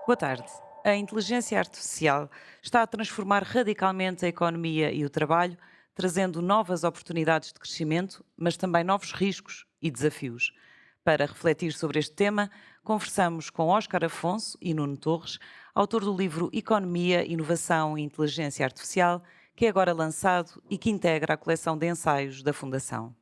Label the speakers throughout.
Speaker 1: Boa tarde. A inteligência artificial está a transformar radicalmente a economia e o trabalho, trazendo novas oportunidades de crescimento, mas também novos riscos e desafios. Para refletir sobre este tema, conversamos com Óscar Afonso e Nuno Torres, autor do livro Economia, Inovação e Inteligência Artificial, que é agora lançado e que integra a coleção de ensaios da Fundação.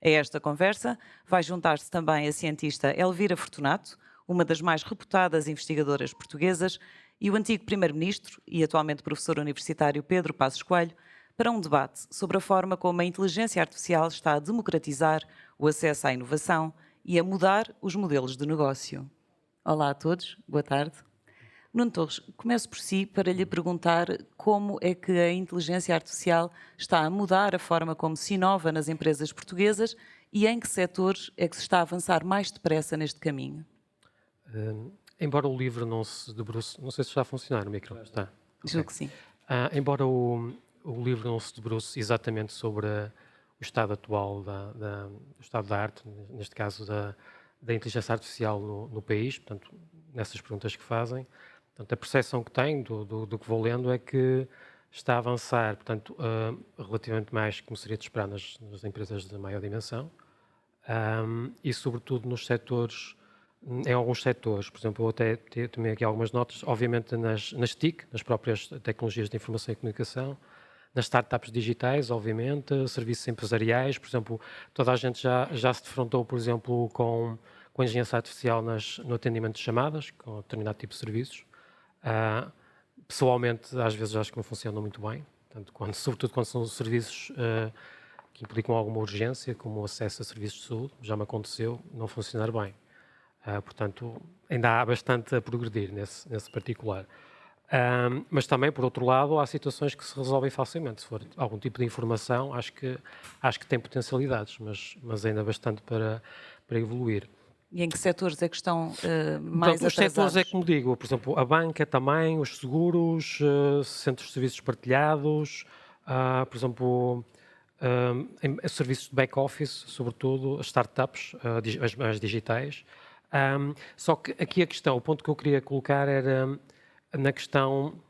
Speaker 1: A esta conversa vai juntar-se também a cientista Elvira Fortunato, uma das mais reputadas investigadoras portuguesas, e o antigo primeiro-ministro e atualmente professor universitário Pedro Passos Coelho, para um debate sobre a forma como a inteligência artificial está a democratizar o acesso à inovação e a mudar os modelos de negócio. Olá a todos, boa tarde. Nuno Torres, começo por si para lhe perguntar como é que a inteligência artificial está a mudar a forma como se inova nas empresas portuguesas e em que setores é que se está a avançar mais depressa neste caminho.
Speaker 2: Embora o livro não se debruce, não sei se está a funcionar o micro, está?
Speaker 1: Julgo
Speaker 2: Ok.
Speaker 1: que sim.
Speaker 2: Embora o livro não se debruce exatamente sobre o estado atual do estado da arte, neste caso da inteligência artificial no país, portanto, nessas perguntas que fazem, portanto, a percepção que tenho do que vou lendo é que está a avançar, portanto, relativamente mais como seria de esperar nas empresas de maior dimensão, e sobretudo nos setores, em alguns setores, por exemplo, eu até tomei aqui algumas notas, obviamente nas TIC, nas próprias tecnologias de informação e comunicação, nas startups digitais, obviamente, serviços empresariais, por exemplo, toda a gente já se defrontou, por exemplo, com a inteligência artificial no atendimento de chamadas, com determinado tipo de serviços. Pessoalmente, às vezes acho que não funcionam muito bem, portanto, sobretudo quando são serviços que implicam alguma urgência, como o acesso a serviços de saúde, já me aconteceu não funcionar bem. Portanto, ainda há bastante a progredir nesse particular. Mas também, por outro lado, há situações que se resolvem facilmente. Se for algum tipo de informação, acho que tem potencialidades, mas ainda bastante para evoluir.
Speaker 1: E em que setores é que estão mais
Speaker 2: Portanto, os setores é
Speaker 1: atrasados?
Speaker 2: como digo, por exemplo, a banca também, os seguros, centros de serviços partilhados, por exemplo, em serviços de back-office, sobretudo, as startups, as digitais. Só que aqui o ponto que eu queria colocar era na questão,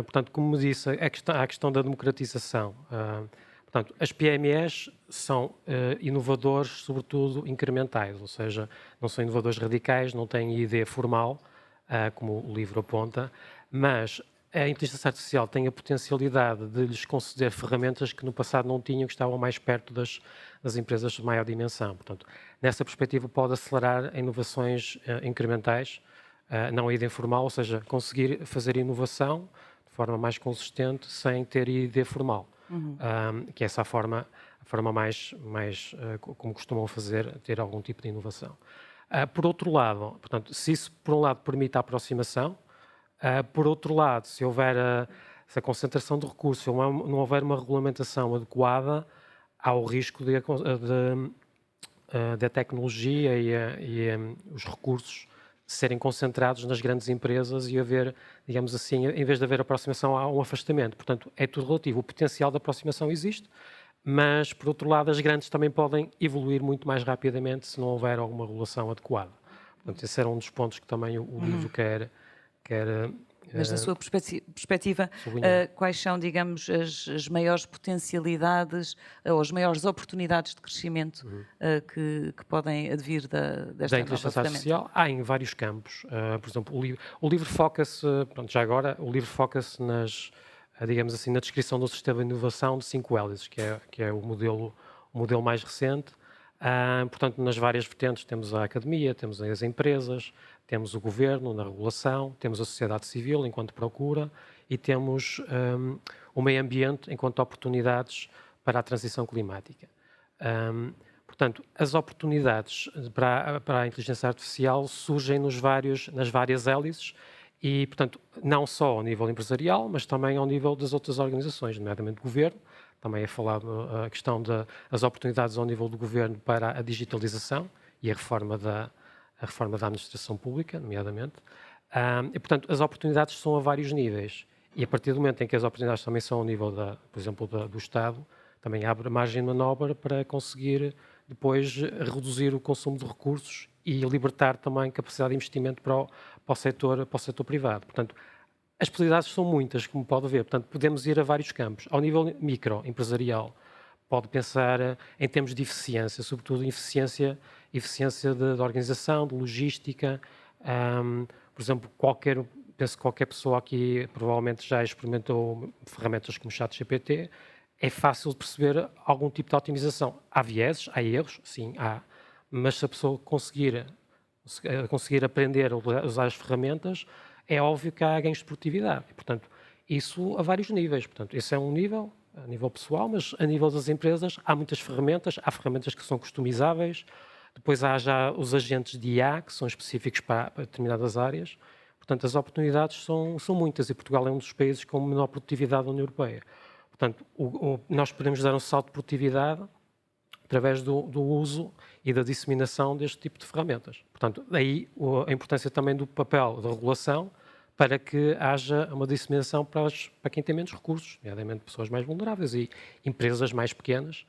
Speaker 2: portanto, como me disse, a questão da democratização. Portanto, as PMEs são inovadores, sobretudo incrementais, ou seja, não são inovadores radicais, não têm ideia formal, como o livro aponta, mas a inteligência artificial tem a potencialidade de lhes conceder ferramentas que no passado não tinham, que estavam mais perto das empresas de maior dimensão. Portanto, nessa perspectiva pode acelerar inovações incrementais, não a ideia formal, ou seja, conseguir fazer inovação de forma mais consistente sem ter ideia formal. Que é essa a forma mais como costumam fazer, ter algum tipo de inovação. Por outro lado, portanto, se isso por um lado permite a aproximação, por outro lado, se houver essa concentração de recursos, se não houver uma regulamentação adequada, há o risco da tecnologia e os recursos serem concentrados nas grandes empresas e haver, digamos assim, em vez de haver aproximação, há um afastamento. Portanto, é tudo relativo. O potencial de aproximação existe, mas, por outro lado, as grandes também podem evoluir muito mais rapidamente se não houver alguma regulação adequada. Portanto, esse era um dos pontos que também o livro quer
Speaker 1: Mas da sua perspectiva,
Speaker 2: sublinhar.
Speaker 1: quais são, digamos, as maiores potencialidades ou as maiores oportunidades de crescimento que podem advir
Speaker 2: Da
Speaker 1: desta nova
Speaker 2: inteligência
Speaker 1: ferramenta?
Speaker 2: artificial há em vários campos. Por exemplo, o livro foca-se, pronto, já agora, o livro foca-se digamos assim, na descrição do sistema de inovação de 5 hélices, que é o modelo mais recente. Portanto, nas várias vertentes temos a academia, temos as empresas, temos o governo na regulação, temos a sociedade civil enquanto procura e temos o meio ambiente enquanto oportunidades para a transição climática. Portanto, as oportunidades para a inteligência artificial surgem nas várias hélices e, portanto, não só ao nível empresarial, mas também ao nível das outras organizações, nomeadamente o governo. Também é falado a questão das oportunidades ao nível do governo para a digitalização e a reforma da administração pública, nomeadamente. E, portanto, as oportunidades são a vários níveis. E a partir do momento em que as oportunidades também são ao nível, por exemplo, do Estado, também abre margem de manobra para conseguir depois reduzir o consumo de recursos e libertar também capacidade de investimento para o setor privado. Portanto, as possibilidades são muitas, como pode ver. Portanto, podemos ir a vários campos. Ao nível micro, empresarial, pode pensar em termos de eficiência, sobretudo eficiência de organização, de logística. Por exemplo, penso que qualquer pessoa aqui provavelmente já experimentou ferramentas como o ChatGPT. É fácil de perceber algum tipo de otimização. Há vieses, há erros, sim, há. Mas se a pessoa conseguir aprender a usar as ferramentas, é óbvio que há ganhos de produtividade. E, portanto, isso a vários níveis. Portanto, esse é um nível, a nível pessoal, mas a nível das empresas há muitas ferramentas. Há ferramentas que são customizáveis. Depois há já os agentes de IA, que são específicos para determinadas áreas. Portanto, as oportunidades são muitas e Portugal é um dos países com menor produtividade da União Europeia. Portanto, nós podemos dar um salto de produtividade através do uso e da disseminação deste tipo de ferramentas. Portanto, daí a importância também do papel da regulação para que haja uma disseminação para quem tem menos recursos, nomeadamente pessoas mais vulneráveis e empresas mais pequenas.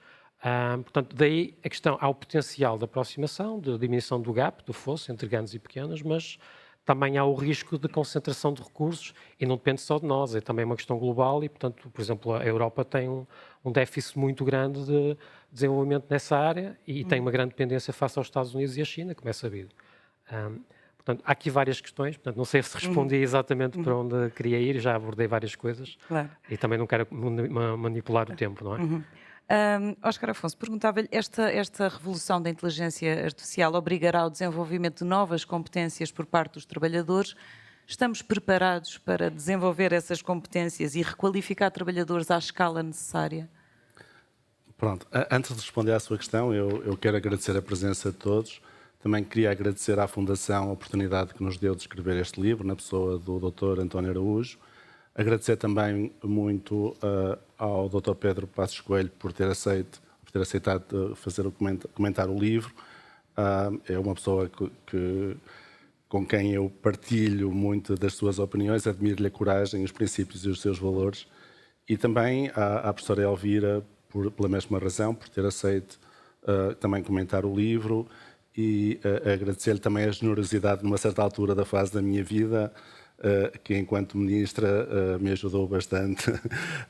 Speaker 2: Portanto, daí a questão, há o potencial de aproximação, de diminuição do gap, do fosso entre grandes e pequenas, mas também há o risco de concentração de recursos e não depende só de nós, é também uma questão global e, portanto, por exemplo, a Europa tem um déficit muito grande de desenvolvimento nessa área e tem uma grande dependência face aos Estados Unidos e à China, como é sabido. Portanto, há aqui várias questões, portanto, não sei se respondi exatamente para onde queria ir, já abordei várias coisas.
Speaker 1: Claro.
Speaker 2: E também não quero manipular o tempo, não é?
Speaker 1: Oscar Afonso, perguntava-lhe, esta revolução da inteligência artificial obrigará ao desenvolvimento de novas competências por parte dos trabalhadores. Estamos preparados para desenvolver essas competências e requalificar trabalhadores à escala necessária?
Speaker 3: Pronto, antes de responder à sua questão, eu quero agradecer a presença de todos. Também queria agradecer à Fundação a oportunidade que nos deu de escrever este livro, na pessoa do Dr. António Araújo. Agradecer também muito ao Dr. Pedro Passos Coelho por ter aceitado comentar o livro. É uma pessoa com quem eu partilho muito das suas opiniões, admiro-lhe a coragem, os princípios e os seus valores. E também à professora Elvira, pela mesma razão, por ter aceito também comentar o livro e agradecer-lhe também a generosidade numa certa altura da fase da minha vida, que enquanto ministra me ajudou bastante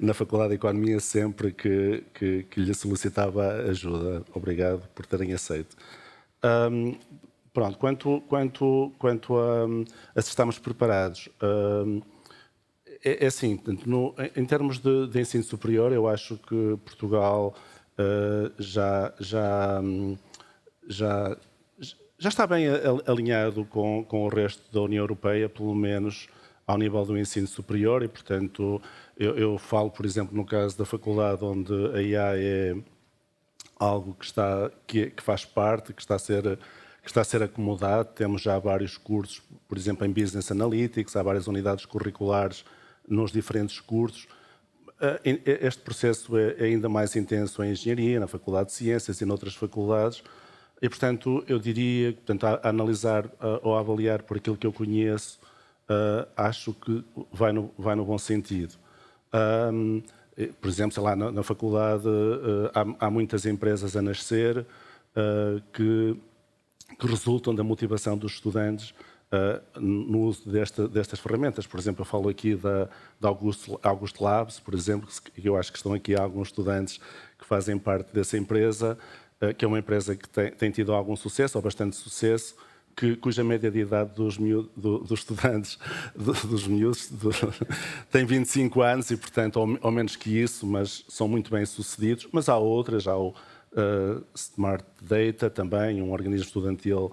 Speaker 3: na Faculdade de Economia sempre que lhe solicitava ajuda. Obrigado por terem aceito. Pronto, quanto a se estamos preparados, é assim, em termos de ensino superior, eu acho que Portugal já está bem alinhado com o resto da União Europeia, pelo menos ao nível do ensino superior, e, portanto, eu falo, por exemplo, no caso da faculdade, onde a IA é algo que faz parte, que está a ser acomodado. Temos já vários cursos, por exemplo, em Business Analytics, há várias unidades curriculares nos diferentes cursos. Este processo é ainda mais intenso em Engenharia, na Faculdade de Ciências e noutras faculdades. E, portanto, eu diria, a analisar ou a avaliar por aquilo que eu conheço, acho que vai no bom sentido. Por exemplo, sei lá, na faculdade há muitas empresas a nascer que resultam da motivação dos estudantes no uso destas ferramentas. Por exemplo, eu falo aqui da Augusto Labs, por exemplo, que eu acho que estão aqui alguns estudantes que fazem parte dessa empresa, que é uma empresa que tem tido algum sucesso, ou bastante sucesso, cuja média de idade dos estudantes, dos miúdos, tem 25 anos e, portanto, ou menos que isso, mas são muito bem sucedidos. Mas há outras, há o Smart Data também, um organismo estudantil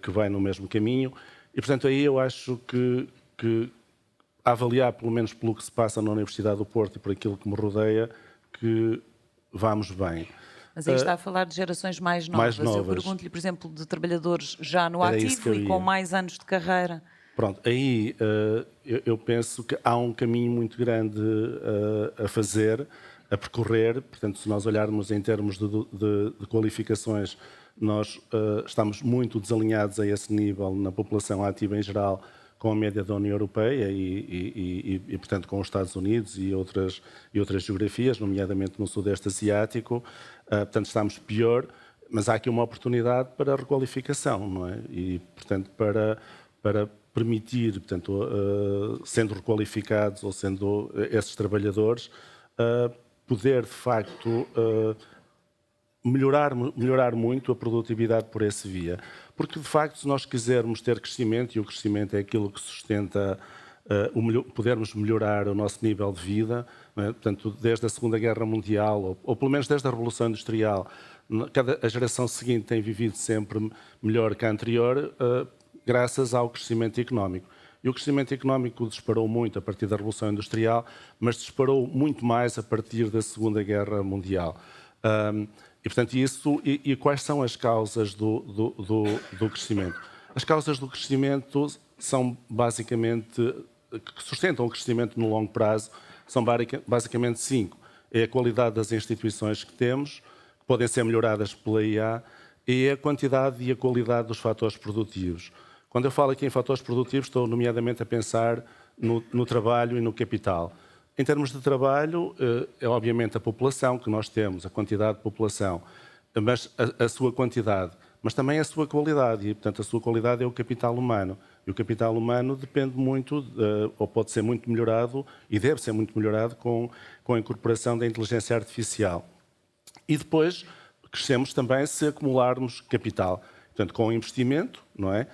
Speaker 3: que vai no mesmo caminho. E, portanto, aí eu acho que a avaliar, pelo menos pelo que se passa na Universidade do Porto e por aquilo que me rodeia, que vamos bem.
Speaker 1: Mas aí está a falar de gerações mais novas. Eu pergunto-lhe, por exemplo, de trabalhar já no ativo e com mais anos de carreira.
Speaker 3: Pronto, aí eu penso que há um caminho muito grande a fazer, a percorrer. Portanto, se nós olharmos em termos de qualificações, nós estamos muito desalinhados a esse nível na população ativa em geral com a média da União Europeia e portanto, com os Estados Unidos e outras geografias, nomeadamente no Sudeste Asiático. Portanto, estamos pior. mas há aqui uma oportunidade para requalificação, não é? E, portanto, para permitir, portanto, sendo requalificados ou sendo esses trabalhadores, poder, de facto, melhorar muito a produtividade por esse via. Porque, de facto, se nós quisermos ter crescimento, e o crescimento é aquilo que sustenta podermos melhorar o nosso nível de vida, não é? Portanto, desde a Segunda Guerra Mundial, ou pelo menos desde a Revolução Industrial, a geração seguinte tem vivido sempre melhor que a anterior, graças ao crescimento económico. E o crescimento económico disparou muito a partir da Revolução Industrial, mas disparou muito mais a partir da Segunda Guerra Mundial. E, portanto, e quais são as causas do crescimento? As causas do crescimento são basicamente, que sustentam o crescimento no longo prazo, são basicamente 5. É a qualidade das instituições que temos, que podem ser melhoradas pela IA, e a quantidade e a qualidade dos fatores produtivos. Quando eu falo aqui em fatores produtivos, estou nomeadamente a pensar no trabalho e no capital. Em termos de trabalho, é obviamente a população que nós temos, a quantidade de população, mas a sua quantidade, mas também a sua qualidade. E, portanto, a sua qualidade é o capital humano. E o capital humano depende muito, ou pode ser muito melhorado, e deve ser muito melhorado com a incorporação da inteligência artificial. E depois crescemos também se acumularmos capital. Portanto, com o investimento, não é?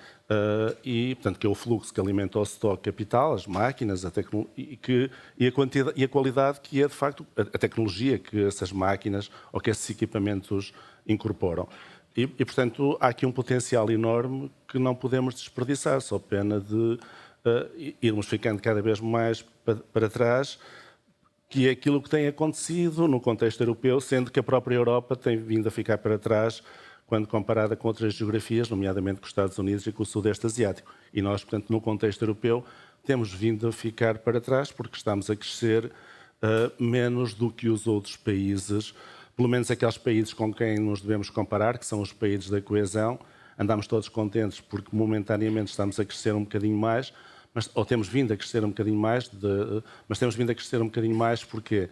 Speaker 3: E, portanto, que é o fluxo que alimenta o stock capital, as máquinas, e a qualidade que é, de facto, a tecnologia que essas máquinas ou que esses equipamentos incorporam. E, portanto, há aqui um potencial enorme que não podemos desperdiçar, só pena de irmos ficando cada vez mais para trás, que é aquilo que tem acontecido no contexto europeu, sendo que a própria Europa tem vindo a ficar para trás quando comparada com outras geografias, nomeadamente com os Estados Unidos e com o Sudeste Asiático. E nós, portanto, no contexto europeu, temos vindo a ficar para trás porque estamos a crescer menos do que os outros países, pelo menos aqueles países com quem nos devemos comparar, que são os países da coesão. Andamos todos contentes porque momentaneamente estamos a crescer um bocadinho mais, ou temos vindo a crescer um bocadinho mais, mas temos vindo a crescer um bocadinho mais porque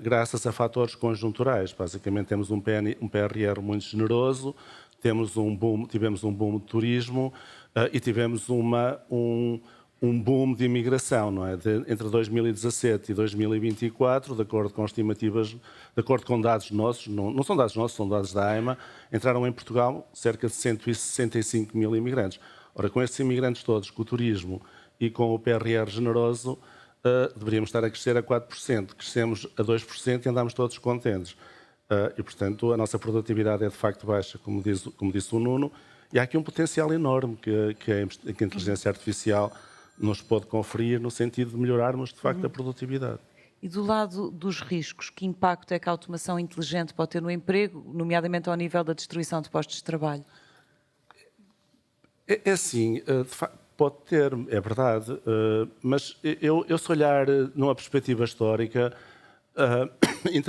Speaker 3: graças a fatores conjunturais. Basicamente temos um PRR muito generoso, tivemos um boom de turismo e tivemos um boom de imigração, não é? Entre 2017 e 2024, de acordo com estimativas, de acordo com dados nossos, não são dados nossos, são dados da AIMA, entraram em Portugal cerca de 165 mil imigrantes. Ora, com estes imigrantes todos, com o turismo e com o PRR generoso, deveríamos estar a crescer a 4%. Crescemos a 2% e andamos todos contentes. E, portanto, a nossa produtividade é de facto baixa, como disse o Nuno, e há aqui um potencial enorme que a inteligência artificial nos pode conferir no sentido de melhorarmos, de facto, a produtividade.
Speaker 1: E do lado dos riscos, que impacto é que a automação inteligente pode ter no emprego, nomeadamente ao nível da destruição de postos de trabalho?
Speaker 3: É assim, de facto, pode ter, é verdade, mas eu se olhar numa perspectiva histórica,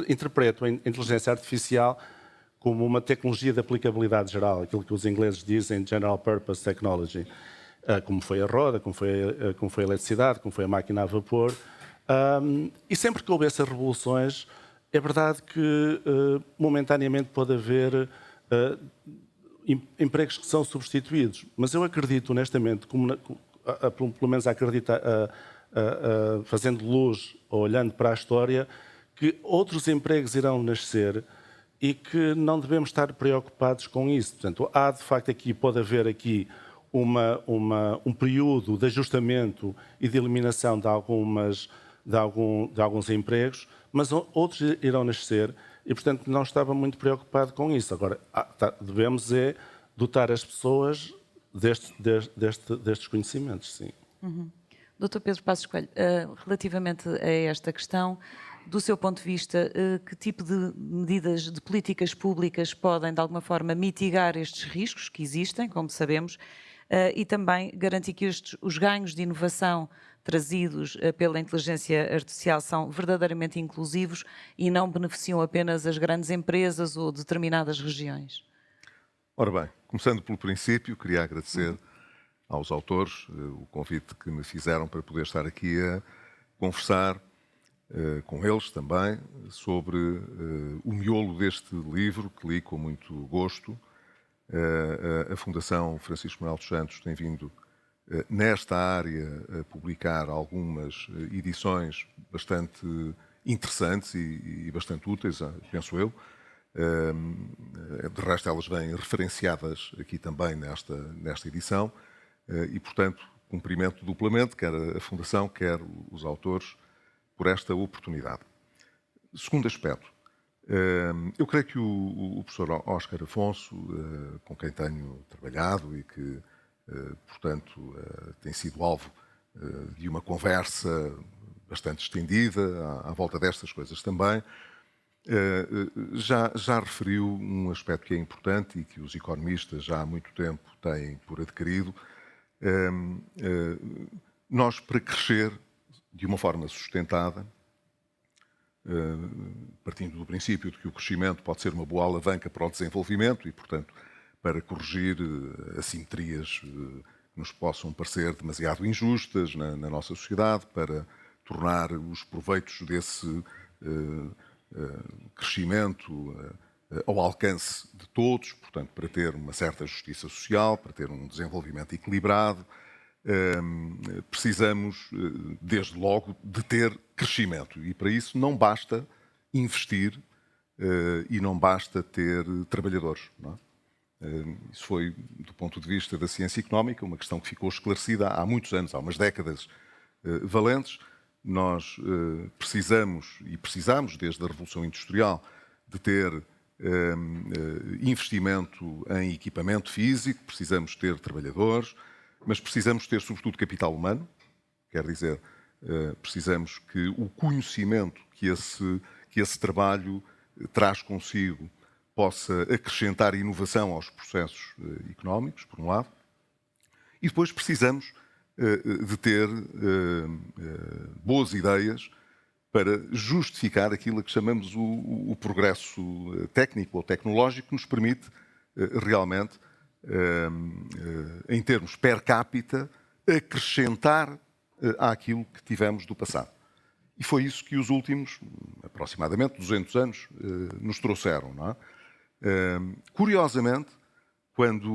Speaker 3: interpreto a inteligência artificial como uma tecnologia de aplicabilidade geral, aquilo que os ingleses dizem General Purpose Technology, como foi a roda, como foi a eletricidade, como foi a máquina a vapor. E sempre que houve essas revoluções, é verdade que momentaneamente pode haver empregos que são substituídos, mas eu acredito honestamente, pelo menos fazendo luz, olhando para a história, que outros empregos irão nascer e que não devemos estar preocupados com isso. Portanto, de facto pode haver aqui um período de ajustamento e de eliminação de alguns empregos, mas outros irão nascer. E, portanto, não estava muito preocupado com isso. Agora, devemos dotar as pessoas destes conhecimentos, sim.
Speaker 1: Dr. Pedro Passos Coelho, relativamente a esta questão, do seu ponto de vista, que tipo de medidas de políticas públicas podem, de alguma forma, mitigar estes riscos que existem, como sabemos, e também garantir que os ganhos de inovação trazidos pela inteligência artificial são verdadeiramente inclusivos e não beneficiam apenas as grandes empresas ou determinadas regiões?
Speaker 4: Ora bem, começando pelo princípio, queria agradecer aos autores o convite que me fizeram para poder estar aqui a conversar com eles também, sobre o miolo deste livro, que li com muito gosto. A Fundação Francisco Manuel dos Santos tem vindo, nesta área, a publicar algumas edições bastante interessantes e bastante úteis, penso eu. De resto, elas vêm referenciadas aqui também nesta edição e, portanto, cumprimento duplamente, quer a Fundação, quer os autores, por esta oportunidade. Segundo aspecto, eu creio que o professor Óscar Afonso, com quem tenho trabalhado e que, portanto, tem sido alvo de uma conversa bastante estendida à volta destas coisas também, já referiu um aspecto que é importante e que os economistas já há muito tempo têm por adquirido. Nós, para crescer de uma forma sustentada, partindo do princípio de que o crescimento pode ser uma boa alavanca para o desenvolvimento e, portanto, para corrigir assimetrias que nos possam parecer demasiado injustas na nossa sociedade, para tornar os proveitos desse crescimento ao alcance de todos, portanto, para ter uma certa justiça social, para ter um desenvolvimento equilibrado, precisamos, desde logo, de ter crescimento. E para isso não basta investir e não basta ter trabalhadores. Não é? Isso foi, do ponto de vista da ciência económica, uma questão que ficou esclarecida há muitos anos, há umas décadas valentes. Nós precisamos, e precisamos desde a Revolução Industrial, de ter investimento em equipamento físico, precisamos ter trabalhadores, mas precisamos ter, sobretudo, capital humano. Quer dizer, precisamos que o conhecimento que esse trabalho traz consigo possa acrescentar inovação aos processos económicos, por um lado. E depois precisamos de ter boas ideias para justificar aquilo a que chamamos o progresso técnico ou tecnológico, que nos permite realmente, em termos per capita, acrescentar àquilo que tivemos do passado. E foi isso que os últimos, aproximadamente 200 anos, nos trouxeram. Não é? Curiosamente, quando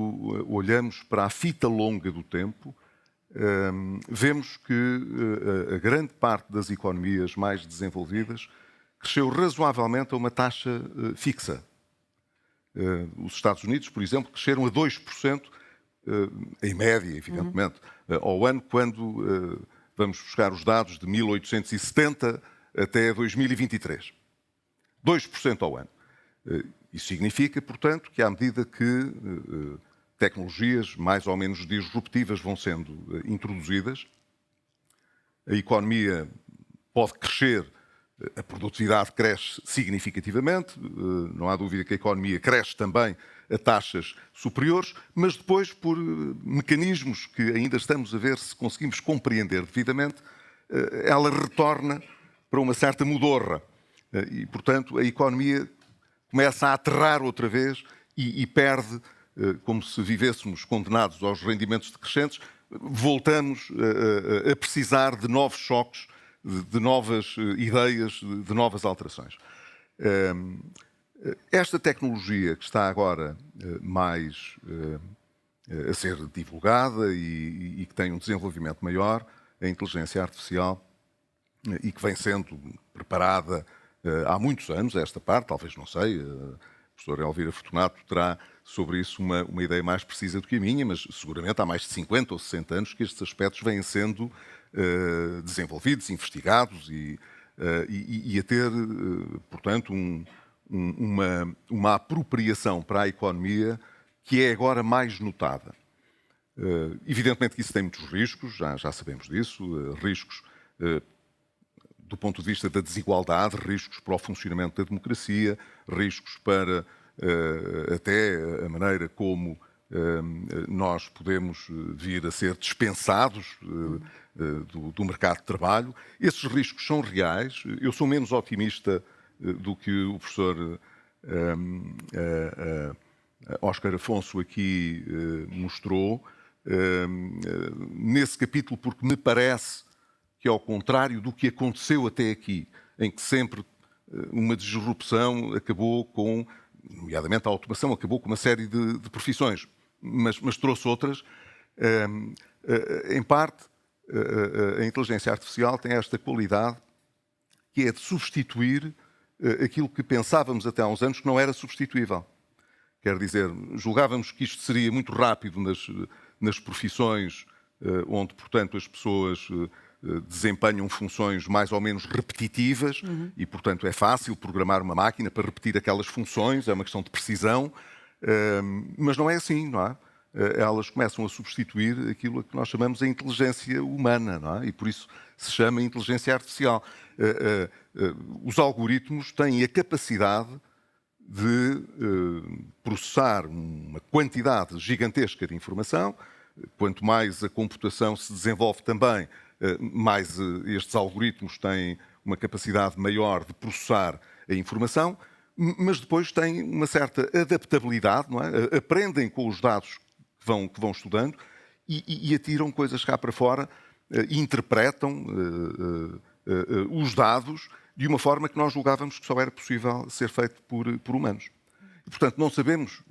Speaker 4: olhamos para a fita longa do tempo, vemos que a grande parte das economias mais desenvolvidas cresceu razoavelmente a uma taxa fixa. Os Estados Unidos, por exemplo, cresceram a 2%, em média, evidentemente, ao ano, quando vamos buscar os dados de 1870 até 2023. 2% ao ano. Isso significa, portanto, que à medida que tecnologias mais ou menos disruptivas vão sendo introduzidas, a economia pode crescer, a produtividade cresce significativamente, não há dúvida que a economia cresce também a taxas superiores, mas depois, por mecanismos que ainda estamos a ver se conseguimos compreender devidamente, ela retorna para uma certa modorra. E, portanto, a economia começa a aterrar outra vez e perde, como se vivêssemos condenados aos rendimentos decrescentes, voltamos a precisar de novos choques, de novas ideias, de novas alterações. Esta tecnologia que está agora mais a ser divulgada e que tem um desenvolvimento maior, a inteligência artificial, e que vem sendo preparada há muitos anos, esta parte, talvez não sei, a professora Elvira Fortunato terá sobre isso uma ideia mais precisa do que a minha, mas seguramente há mais de 50 ou 60 anos que estes aspectos vêm sendo desenvolvidos, investigados e a ter, portanto, uma apropriação para a economia que é agora mais notada. Evidentemente que isso tem muitos riscos, já sabemos disso, riscos do ponto de vista da desigualdade, riscos para o funcionamento da democracia, riscos para até a maneira como nós podemos vir a ser dispensados do mercado de trabalho. Esses riscos são reais. Eu sou menos otimista do que o professor Óscar Afonso aqui mostrou nesse capítulo, porque me parece que é ao contrário do que aconteceu até aqui, em que sempre uma disrupção acabou com, nomeadamente a automação, acabou com uma série de profissões, mas trouxe outras. Em parte, a inteligência artificial tem esta qualidade que é de substituir aquilo que pensávamos até há uns anos que não era substituível. Quer dizer, julgávamos que isto seria muito rápido nas profissões onde, portanto, as pessoas desempenham funções mais ou menos repetitivas e, portanto, é fácil programar uma máquina para repetir aquelas funções, é uma questão de precisão, mas não é assim, não é? Elas começam a substituir aquilo a que nós chamamos a inteligência humana, não é? E por isso se chama inteligência artificial. Os algoritmos têm a capacidade de processar uma quantidade gigantesca de informação. Quanto mais a computação se desenvolve também, mais estes algoritmos têm uma capacidade maior de processar a informação, mas depois têm uma certa adaptabilidade, não é? Aprendem com os dados que vão estudando e atiram coisas cá para fora, interpretam os dados de uma forma que nós julgávamos que só era possível ser feito por humanos. E, portanto, não sabemos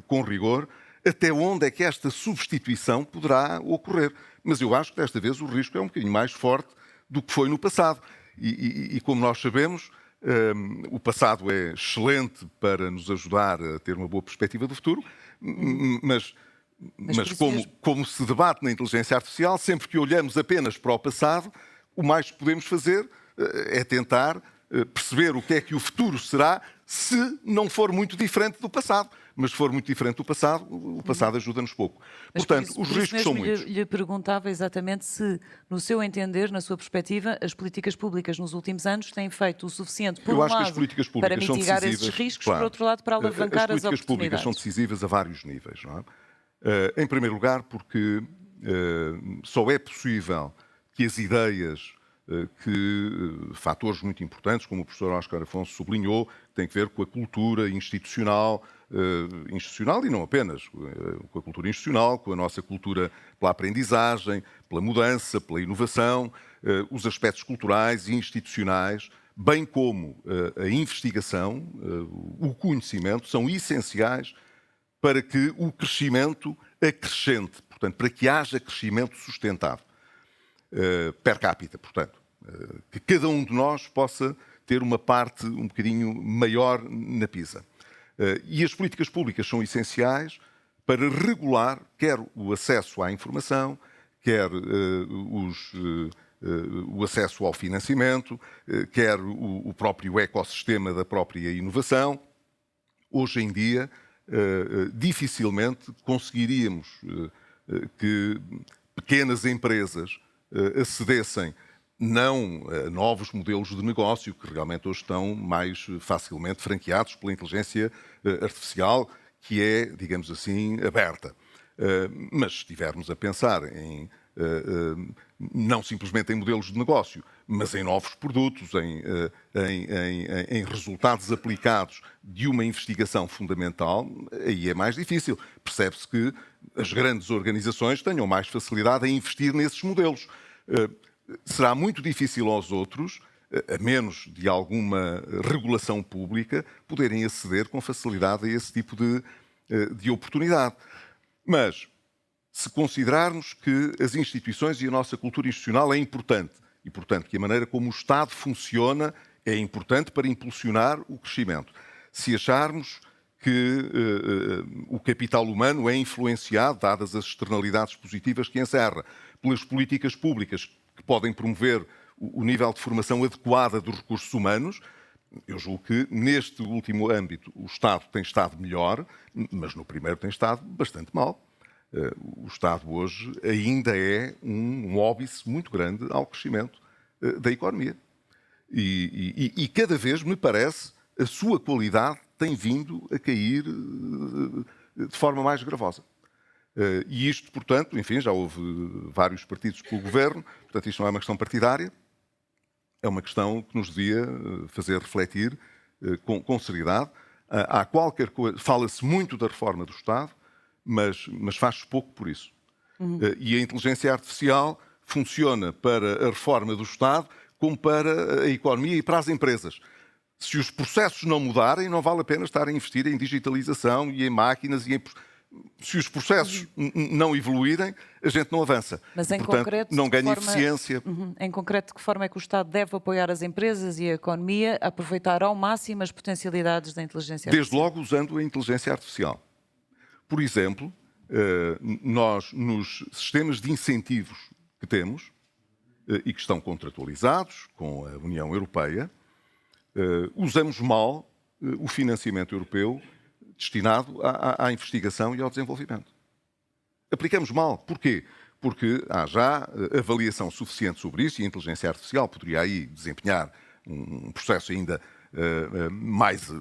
Speaker 4: com rigor até onde é que esta substituição poderá ocorrer. Mas eu acho que desta vez o risco é um bocadinho mais forte do que foi no passado. E como nós sabemos, o passado é excelente para nos ajudar a ter uma boa perspectiva do futuro, mas como se debate na inteligência artificial, sempre que olhamos apenas para o passado, o mais que podemos fazer é tentar perceber o que é que o futuro será se não for muito diferente do passado. Mas se for muito diferente do passado, o passado ajuda-nos pouco.
Speaker 1: Mas
Speaker 4: portanto,
Speaker 1: por
Speaker 4: os
Speaker 1: isso
Speaker 4: riscos são
Speaker 1: mesmo
Speaker 4: muitos.
Speaker 1: lhe perguntava exatamente se, no seu entender, na sua perspectiva, as políticas públicas nos últimos anos têm feito o suficiente, por
Speaker 4: Eu
Speaker 1: um
Speaker 4: acho que as
Speaker 1: lado,
Speaker 4: políticas
Speaker 1: para
Speaker 4: públicas são
Speaker 1: mitigar
Speaker 4: decisivas,
Speaker 1: esses riscos,
Speaker 4: claro.
Speaker 1: por outro lado, para alavancar as
Speaker 4: políticas públicas
Speaker 1: oportunidades.
Speaker 4: são decisivas a vários níveis. Não é? Em primeiro lugar, porque só é possível que as ideias, fatores muito importantes, como o professor Óscar Afonso sublinhou, que têm a ver com a cultura institucional e não apenas, com a cultura institucional, com a nossa cultura pela aprendizagem, pela mudança, pela inovação, os aspectos culturais e institucionais, bem como a investigação, o conhecimento, são essenciais para que o crescimento acrescente, portanto, para que haja crescimento sustentado, per capita, portanto, que cada um de nós possa ter uma parte um bocadinho maior na PISA. E as políticas públicas são essenciais para regular quer o acesso à informação, quer o acesso ao financiamento, quer o próprio ecossistema da própria inovação. Hoje em dia, dificilmente conseguiríamos que pequenas empresas acedessem não a novos modelos de negócio, que realmente hoje estão mais facilmente franqueados pela inteligência artificial, que é, digamos assim, aberta. Mas se estivermos a pensar não simplesmente em modelos de negócio, mas em novos produtos, em resultados aplicados de uma investigação fundamental, aí é mais difícil. Percebe-se que as grandes organizações tenham mais facilidade em investir nesses modelos. Será muito difícil aos outros, a menos de alguma regulação pública, poderem aceder com facilidade a esse tipo de oportunidade. Mas, se considerarmos que as instituições e a nossa cultura institucional é importante, e, portanto, que a maneira como o Estado funciona é importante para impulsionar o crescimento, se acharmos que o capital humano é influenciado, dadas as externalidades positivas que encerra, pelas políticas públicas que podem promover o nível de formação adequada dos recursos humanos, eu julgo que neste último âmbito o Estado tem estado melhor, mas no primeiro tem estado bastante mal. O Estado hoje ainda é um óbice muito grande ao crescimento da economia. E cada vez, me parece, a sua qualidade tem vindo a cair de forma mais gravosa. E isto, portanto, enfim, já houve vários partidos com o governo, portanto, isto não é uma questão partidária, é uma questão que nos devia fazer refletir com seriedade. Há qualquer coisa, fala-se muito da reforma do Estado, mas faz-se pouco por isso. E a inteligência artificial funciona para a reforma do Estado como para a economia e para as empresas. Se os processos não mudarem, não vale a pena estar a investir em digitalização e em máquinas e em... Se os processos não evoluírem, a gente não avança.
Speaker 1: Mas em
Speaker 4: Portanto,
Speaker 1: concreto,
Speaker 4: não
Speaker 1: de
Speaker 4: ganha
Speaker 1: forma-
Speaker 4: eficiência.
Speaker 1: Em concreto, de que forma é que o Estado deve apoiar as empresas e a economia a aproveitar ao máximo as potencialidades da inteligência
Speaker 4: Desde
Speaker 1: artificial?
Speaker 4: logo usando a inteligência artificial. Por exemplo, nós nos sistemas de incentivos que temos e que estão contratualizados com a União Europeia, usamos mal o financiamento europeu destinado à investigação e ao desenvolvimento. Aplicamos mal. Porquê? Porque há já avaliação suficiente sobre isso e a inteligência artificial poderia aí desempenhar um processo ainda mais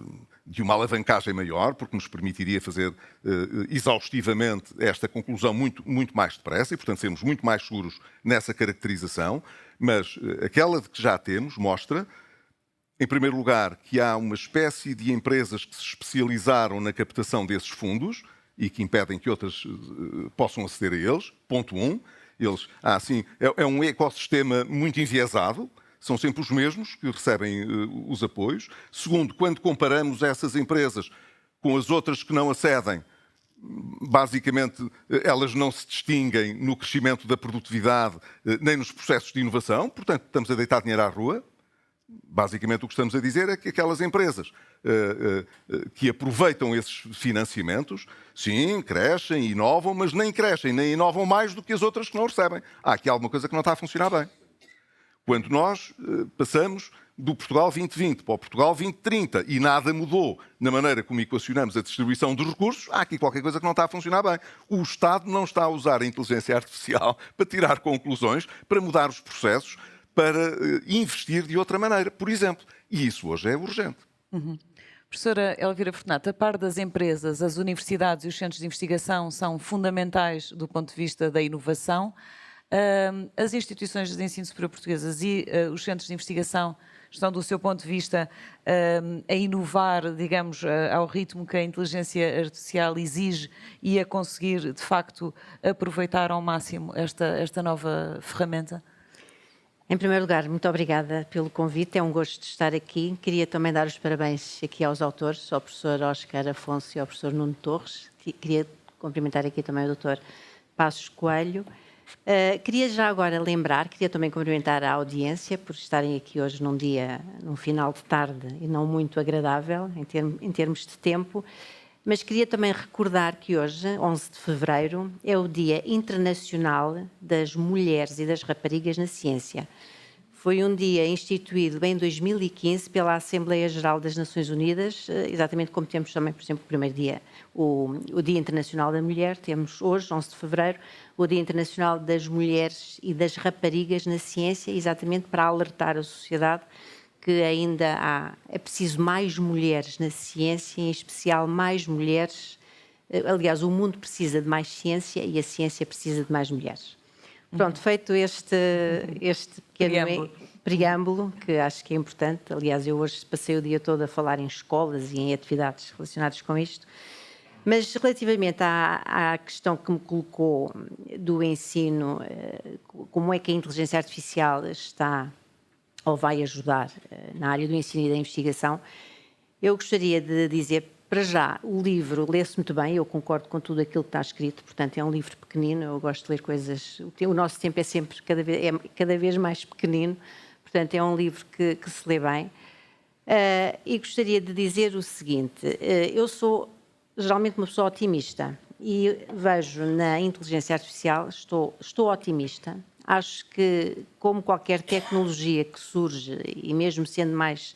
Speaker 4: de uma alavancagem maior, porque nos permitiria fazer exaustivamente esta conclusão muito mais depressa e, portanto, sermos muito mais seguros nessa caracterização. Mas aquela de que já temos mostra, em primeiro lugar, que há uma espécie de empresas que se especializaram na captação desses fundos e que impedem que outras possam aceder a eles. Ponto 1. É um ecossistema muito enviesado, são sempre os mesmos que recebem os apoios. Segundo, quando comparamos essas empresas com as outras que não acedem, basicamente elas não se distinguem no crescimento da produtividade nem nos processos de inovação, portanto estamos a deitar dinheiro à rua. Basicamente o que estamos a dizer é que aquelas empresas que aproveitam esses financiamentos, sim, crescem, inovam, mas nem crescem, nem inovam mais do que as outras que não recebem. Há aqui alguma coisa que não está a funcionar bem. Quando nós passamos do Portugal 2020 para o Portugal 2030 e nada mudou na maneira como equacionamos a distribuição dos recursos, há aqui qualquer coisa que não está a funcionar bem. O Estado não está a usar a inteligência artificial para tirar conclusões, para mudar os processos, para investir de outra maneira, por exemplo. E isso hoje é urgente.
Speaker 1: Professora Elvira Fortunato, a par das empresas, as universidades e os centros de investigação são fundamentais do ponto de vista da inovação. As instituições de ensino superior portuguesas e os centros de investigação estão, do seu ponto de vista, a inovar, digamos, ao ritmo que a inteligência artificial exige e a conseguir, de facto, aproveitar ao máximo esta nova ferramenta?
Speaker 5: Em primeiro lugar, muito obrigada pelo convite, é um gosto de estar aqui. Queria também dar os parabéns aqui aos autores, ao professor Oscar Afonso e ao professor Nuno Torres. Queria cumprimentar aqui também o Dr. Passos Coelho. Queria já agora lembrar, queria também cumprimentar a audiência por estarem aqui hoje num final de tarde e não muito agradável em termos de tempo, mas queria também recordar que hoje, 11 de fevereiro, é o Dia Internacional das Mulheres e das Raparigas na Ciência. Foi um dia instituído em 2015 pela Assembleia Geral das Nações Unidas, exatamente como temos também, por exemplo, o primeiro dia, o Dia Internacional da Mulher. Temos hoje, 11 de fevereiro, o Dia Internacional das Mulheres e das Raparigas na Ciência, exatamente para alertar a sociedade que ainda é preciso mais mulheres na ciência, em especial mais mulheres. Aliás, o mundo precisa de mais ciência e a ciência precisa de mais mulheres. Pronto, feito este pequeno preâmbulo, que acho que é importante. Aliás, eu hoje passei o dia todo a falar em escolas e em atividades relacionadas com isto. Mas relativamente à questão que me colocou do ensino, como é que a inteligência artificial está ou vai ajudar na área do ensino e da investigação, eu gostaria de dizer, para já, o livro lê-se muito bem, eu concordo com tudo aquilo que está escrito, portanto é um livro pequenino, eu gosto de ler coisas, o nosso tempo é sempre cada vez mais pequenino, portanto é um livro que se lê bem. E gostaria de dizer o seguinte, eu sou geralmente uma pessoa otimista e vejo na inteligência artificial, estou otimista. Acho que, como qualquer tecnologia que surge, e mesmo sendo mais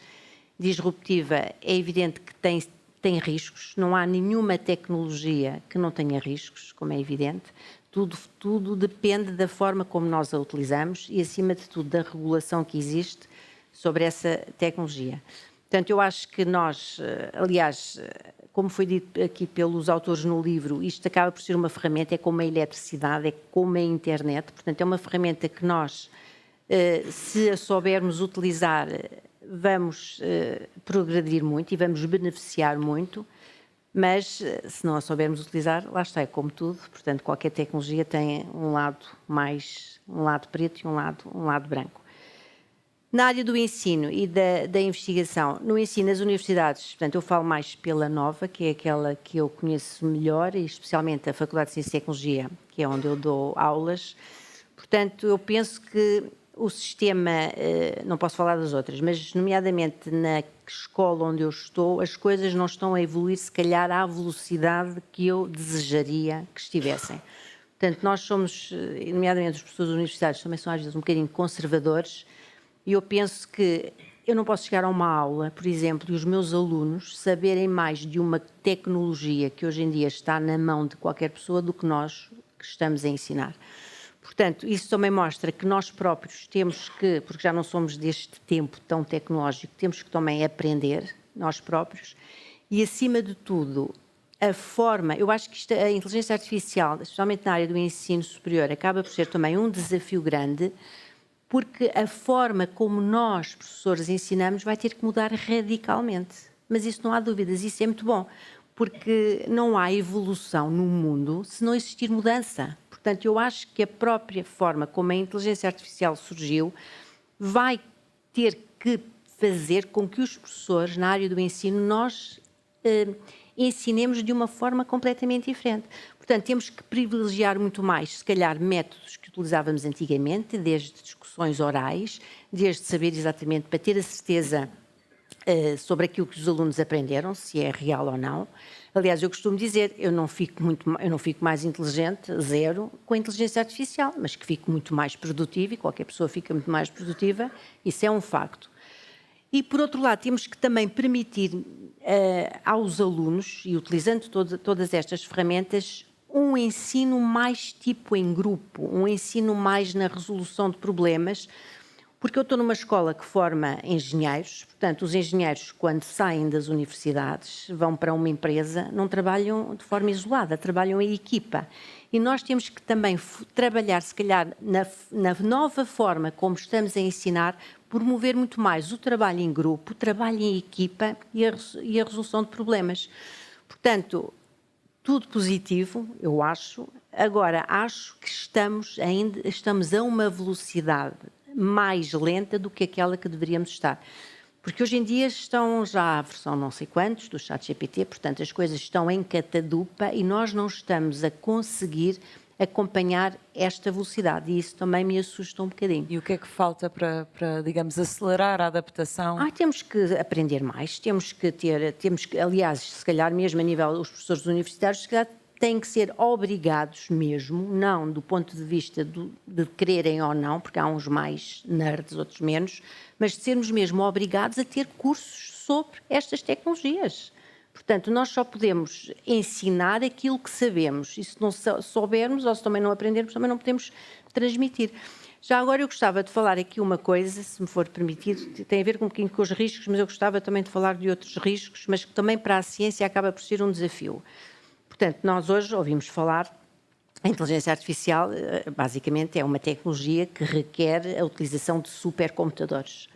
Speaker 5: disruptiva, é evidente que tem riscos. Não há nenhuma tecnologia que não tenha riscos, como é evidente. Tudo depende da forma como nós a utilizamos e, acima de tudo, da regulação que existe sobre essa tecnologia. Portanto, eu acho que nós, aliás, como foi dito aqui pelos autores no livro, isto acaba por ser uma ferramenta, é como a eletricidade, é como a internet, portanto é uma ferramenta que nós, se a soubermos utilizar, vamos progredir muito e vamos beneficiar muito, Mas se não a soubermos utilizar, lá está, é como tudo, portanto qualquer tecnologia tem um lado preto e um lado branco. Na área do ensino e da investigação, no ensino nas universidades, portanto eu falo mais pela Nova, que é aquela que eu conheço melhor, e especialmente a Faculdade de Ciência e Tecnologia, que é onde eu dou aulas. Portanto, eu penso que o sistema, não posso falar das outras, mas nomeadamente na escola onde eu estou, as coisas não estão a evoluir, se calhar, à velocidade que eu desejaria que estivessem. Portanto, nós somos, nomeadamente os professores universitários, também são às vezes um bocadinho conservadores, e eu penso que eu não posso chegar a uma aula, por exemplo, e os meus alunos saberem mais de uma tecnologia que hoje em dia está na mão de qualquer pessoa do que nós que estamos a ensinar. Portanto, isso também mostra que nós próprios temos que, porque já não somos deste tempo tão tecnológico, temos que também aprender, nós próprios, e acima de tudo, a forma, eu acho que a inteligência artificial, especialmente na área do ensino superior, acaba por ser também um desafio grande, porque a forma como nós, professores, ensinamos vai ter que mudar radicalmente. Mas isso não há dúvidas, isso é muito bom, porque não há evolução no mundo se não existir mudança. Portanto, eu acho que a própria forma como a inteligência artificial surgiu vai ter que fazer com que os professores, na área do ensino, nós ensinemos de uma forma completamente diferente. Portanto, temos que privilegiar muito mais, se calhar, métodos que utilizávamos antigamente, desde discussões orais, desde saber exatamente, para ter a certeza sobre aquilo que os alunos aprenderam, se é real ou não. Aliás, eu costumo dizer, eu não fico mais inteligente, zero, com a inteligência artificial, mas que fico muito mais produtiva, e qualquer pessoa fica muito mais produtiva, isso é um facto. E, por outro lado, temos que também permitir aos alunos, e utilizando todas estas ferramentas, um ensino mais tipo em grupo, um ensino mais na resolução de problemas, porque eu estou numa escola que forma engenheiros, portanto, os engenheiros, quando saem das universidades, vão para uma empresa, não trabalham de forma isolada, trabalham em equipa. E nós temos que também trabalhar, se calhar, na nova forma como estamos a ensinar, promover muito mais o trabalho em grupo, o trabalho em equipa e a resolução de problemas. Portanto, tudo positivo, eu acho. Agora, acho que estamos a uma velocidade mais lenta do que aquela que deveríamos estar. Porque hoje em dia estão já a versão não sei quantos do ChatGPT, portanto as coisas estão em catadupa e nós não estamos a conseguir acompanhar esta velocidade, e isso também me assusta um bocadinho.
Speaker 1: E o que é que falta para digamos, acelerar a adaptação?
Speaker 5: Temos que aprender mais, aliás, se calhar mesmo a nível dos professores universitários, se calhar têm que ser obrigados mesmo, não do ponto de vista de quererem ou não, porque há uns mais nerds, outros menos, mas de sermos mesmo obrigados a ter cursos sobre estas tecnologias. Portanto, nós só podemos ensinar aquilo que sabemos, e se não soubermos ou se também não aprendermos, também não podemos transmitir. Já agora eu gostava de falar aqui uma coisa, se me for permitido, tem a ver com um bocadinho com os riscos, mas eu gostava também de falar de outros riscos, mas que também para a ciência acaba por ser um desafio. Portanto, nós hoje ouvimos falar, a inteligência artificial basicamente é uma tecnologia que requer a utilização de supercomputadores.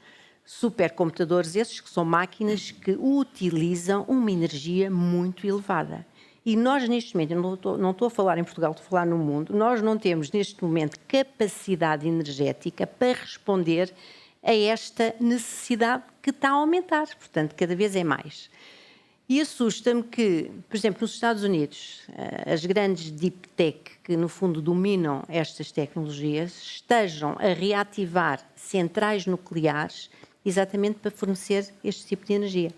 Speaker 5: Supercomputadores esses que são máquinas que utilizam uma energia muito elevada. E nós neste momento, eu não estou a falar em Portugal, estou a falar no mundo, nós não temos neste momento capacidade energética para responder a esta necessidade que está a aumentar, portanto cada vez é mais. E assusta-me que, por exemplo, nos Estados Unidos, as grandes deep tech que no fundo dominam estas tecnologias estejam a reativar centrais nucleares exatamente para fornecer este tipo de energia.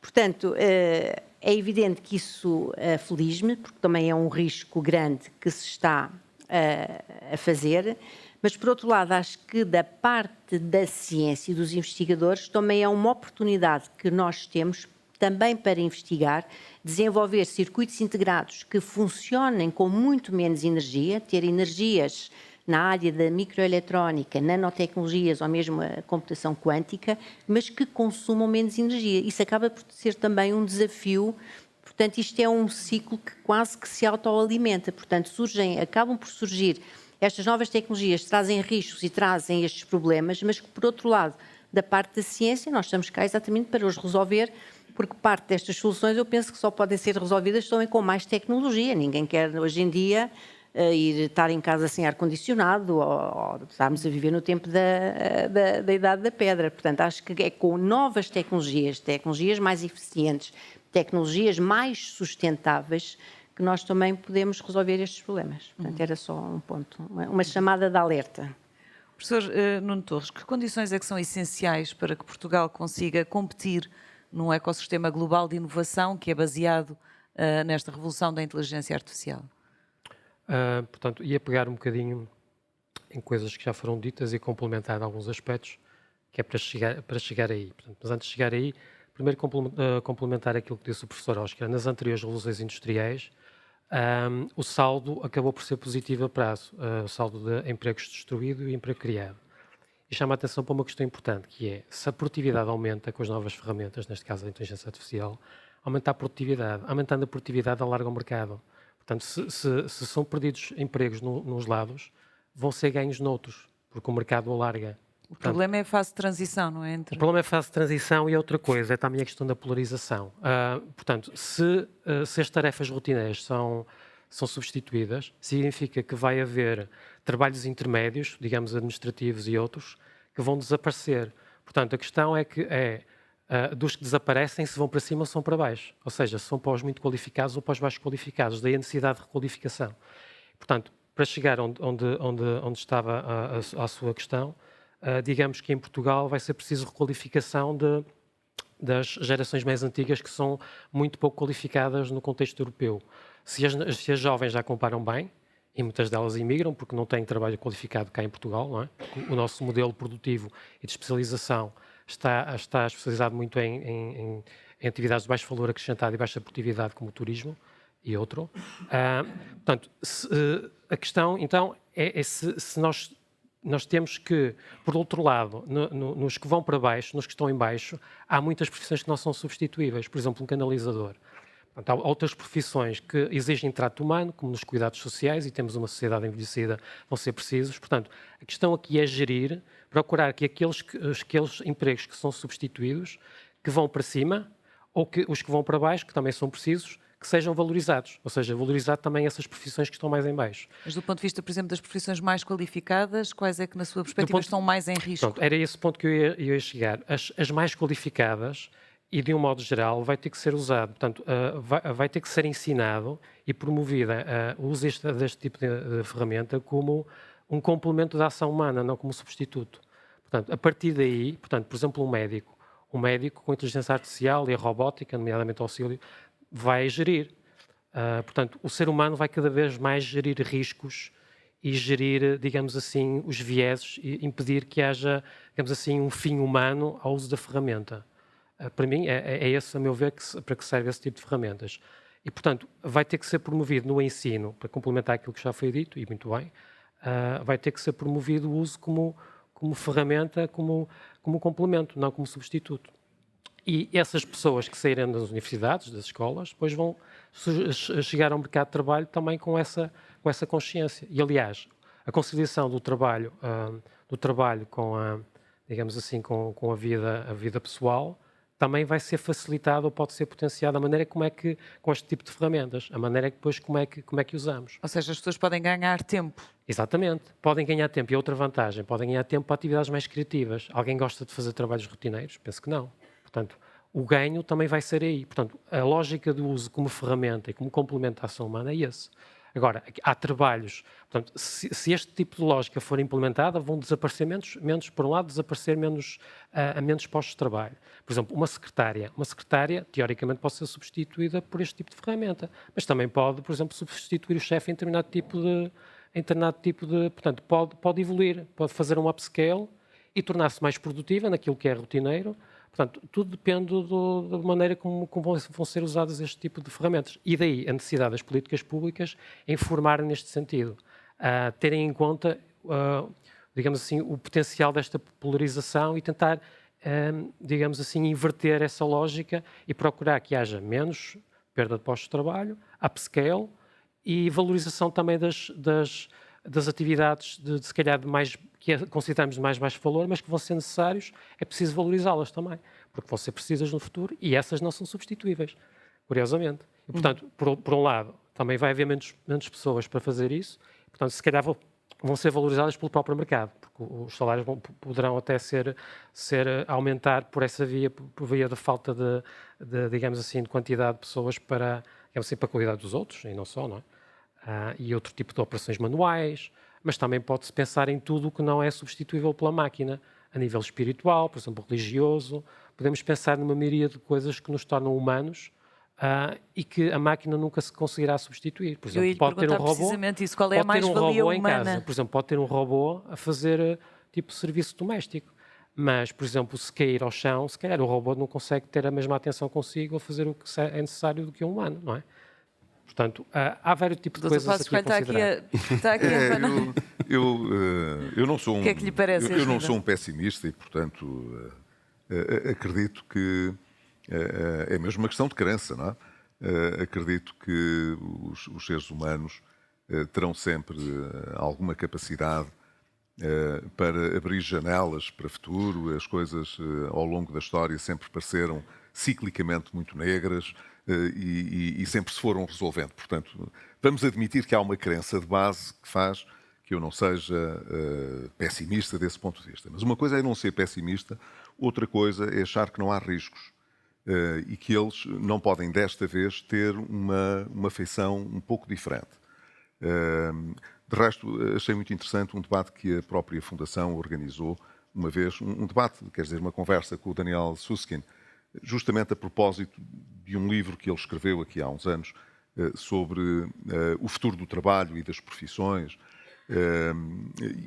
Speaker 5: Portanto, é evidente que isso aflige-me, porque também é um risco grande que se está a fazer, mas por outro lado acho que da parte da ciência e dos investigadores também é uma oportunidade que nós temos também para investigar, desenvolver circuitos integrados que funcionem com muito menos energia, ter energias na área da microeletrónica, nanotecnologias ou mesmo a computação quântica, mas que consumam menos energia. Isso acaba por ser também um desafio, portanto isto é um ciclo que quase que se autoalimenta, portanto acabam por surgir estas novas tecnologias, trazem riscos e trazem estes problemas, mas que por outro lado, da parte da ciência, nós estamos cá exatamente para os resolver, porque parte destas soluções eu penso que só podem ser resolvidas também com mais tecnologia. Ninguém quer hoje em dia estar em casa sem ar-condicionado ou estarmos a viver no tempo da Idade da Pedra. Portanto, acho que é com novas tecnologias mais eficientes, tecnologias mais sustentáveis, que nós também podemos resolver estes problemas. Portanto, era só um ponto, uma chamada de alerta.
Speaker 1: Professor Nuno Torres, que condições é que são essenciais para que Portugal consiga competir num ecossistema global de inovação que é baseado nesta revolução da inteligência artificial?
Speaker 2: Portanto, ia pegar um bocadinho em coisas que já foram ditas e complementar alguns aspectos, que é para chegar aí. Portanto, mas antes de chegar aí, primeiro complementar aquilo que disse o professor Óscar. Nas anteriores revoluções industriais, o saldo acabou por ser positivo a prazo, o saldo de empregos destruído e emprego criado. E chama a atenção para uma questão importante, que é, se a produtividade aumenta com as novas ferramentas, neste caso a inteligência artificial, aumenta a produtividade. Aumentando a produtividade, alarga o mercado. Portanto, se são perdidos empregos nos lados, vão ser ganhos noutros, porque o mercado alarga.
Speaker 1: O problema é a fase de transição, não é?
Speaker 2: O problema é a fase de transição e outra coisa é também a questão da polarização. Portanto, se as tarefas rotineiras são substituídas, significa que vai haver trabalhos intermédios, digamos administrativos e outros, que vão desaparecer. Portanto, a questão é que dos que desaparecem, se vão para cima ou se vão para baixo. Ou seja, se são para os muito qualificados ou para os baixos qualificados. Daí a necessidade de requalificação. Portanto, para chegar onde estava a sua questão, digamos que em Portugal vai ser preciso requalificação das gerações mais antigas que são muito pouco qualificadas no contexto europeu. Se as jovens já comparam bem, e muitas delas imigram porque não têm trabalho qualificado cá em Portugal, não é? O nosso modelo produtivo e de especialização está especializado muito em atividades de baixo valor acrescentado e baixa produtividade, como o turismo e outro. Portanto, a questão, então, é se nós temos que, por outro lado, nos que vão para baixo, nos que estão em baixo, há muitas profissões que não são substituíveis. Por exemplo, um canalizador. Portanto, há outras profissões que exigem trato humano, como nos cuidados sociais, e temos uma sociedade envelhecida, vão ser precisos. Portanto, a questão aqui é gerir, procurar que aqueles empregos que são substituídos, que vão para cima, ou que os que vão para baixo, que também são precisos, que sejam valorizados. Ou seja, valorizar também essas profissões que estão mais em baixo.
Speaker 1: Mas do ponto de vista, por exemplo, das profissões mais qualificadas, quais é que, na sua perspectiva, estão mais em risco?
Speaker 2: Pronto, era esse ponto que eu ia chegar. As mais qualificadas, e de um modo geral, vai ter que ser usado. Portanto, vai ter que ser ensinado e promovida o uso deste tipo de ferramenta como um complemento da ação humana, não como substituto. Portanto, a partir daí, portanto, por exemplo, um médico com inteligência artificial e a robótica, nomeadamente auxílio, vai gerir. Portanto, o ser humano vai cada vez mais gerir riscos e gerir, digamos assim, os vieses e impedir que haja, digamos assim, um fim humano ao uso da ferramenta. Para mim, é esse, a meu ver, para que serve esse tipo de ferramentas. E, portanto, vai ter que ser promovido no ensino, para complementar aquilo que já foi dito, e muito bem, vai ter que ser promovido o uso como ferramenta, como complemento, não como substituto. E essas pessoas que saírem das universidades, das escolas, depois vão chegar ao mercado de trabalho também com essa consciência. E, aliás, a conciliação do trabalho com digamos assim, com a vida pessoal, também vai ser facilitada ou pode ser potenciada a maneira como é que, com este tipo de ferramentas, a maneira que depois como é que usamos.
Speaker 1: Ou seja, as pessoas podem ganhar tempo.
Speaker 2: Exatamente. Podem ganhar tempo. E outra vantagem, podem ganhar tempo para atividades mais criativas. Alguém gosta de fazer trabalhos rotineiros? Penso que não. Portanto, o ganho também vai ser aí. Portanto, a lógica do uso como ferramenta e como complemento à ação humana é esse. Agora, há trabalhos, portanto, se este tipo de lógica for implementada, vão desaparecer menos por um lado, desaparecer menos postos de trabalho. Por exemplo, uma secretária, teoricamente, pode ser substituída por este tipo de ferramenta, mas também pode, por exemplo, substituir o chefe em determinado tipo de portanto, pode evoluir, pode fazer um upscale e tornar-se mais produtiva naquilo que é rotineiro. Portanto, tudo depende da maneira como vão ser usadas este tipo de ferramentas. E daí a necessidade das políticas públicas em formarem neste sentido, terem em conta, digamos assim, o potencial desta polarização e tentar, digamos assim, inverter essa lógica e procurar que haja menos perda de postos de trabalho, upscale e valorização também das atividades, se calhar, de mais consideramos de mais baixo valor, mas que vão ser necessários, é preciso valorizá-las também, porque vão ser precisas no futuro e essas não são substituíveis, curiosamente. E, portanto, por um lado, também vai haver menos pessoas para fazer isso, portanto, se calhar vão ser valorizadas pelo próprio mercado, porque os salários poderão até ser aumentar por essa via, por via da falta de, digamos assim, de quantidade de pessoas para, digamos assim, para a qualidade dos outros, e não só, não é? E outro tipo de operações manuais, mas também pode-se pensar em tudo o que não é substituível pela máquina, a nível espiritual, por exemplo, religioso. Podemos pensar numa miríade de coisas que nos tornam humanos e que a máquina nunca se conseguirá substituir. Por exemplo,
Speaker 1: pode ter um robô, precisamente isso, qual é a mais-valia humana?
Speaker 2: Em casa. Por exemplo, pode ter um robô a fazer tipo serviço doméstico. Mas, por exemplo, se cair ao chão, se calhar o robô não consegue ter a mesma atenção consigo ou fazer o que é necessário do que um humano, não é? Portanto, há vários tipos de coisas aqui a considerar.
Speaker 1: Está aqui a
Speaker 4: eu não sou
Speaker 1: o que é que lhe parece
Speaker 4: eu não sou um pessimista e, portanto, acredito que é mesmo uma questão de crença, não é? Acredito que os seres humanos terão sempre alguma capacidade para abrir janelas para o futuro. As coisas ao longo da história sempre pareceram ciclicamente muito negras e sempre se foram resolvendo. Portanto, vamos admitir que há uma crença de base que faz que eu não seja pessimista desse ponto de vista. Mas uma coisa é não ser pessimista, outra coisa é achar que não há riscos e que eles não podem, desta vez, ter uma feição um pouco diferente. De resto, achei muito interessante um debate que a própria Fundação organizou uma vez, um debate, quer dizer, uma conversa com o Daniel Susskind, justamente a propósito de um livro que ele escreveu aqui há uns anos sobre o futuro do trabalho e das profissões.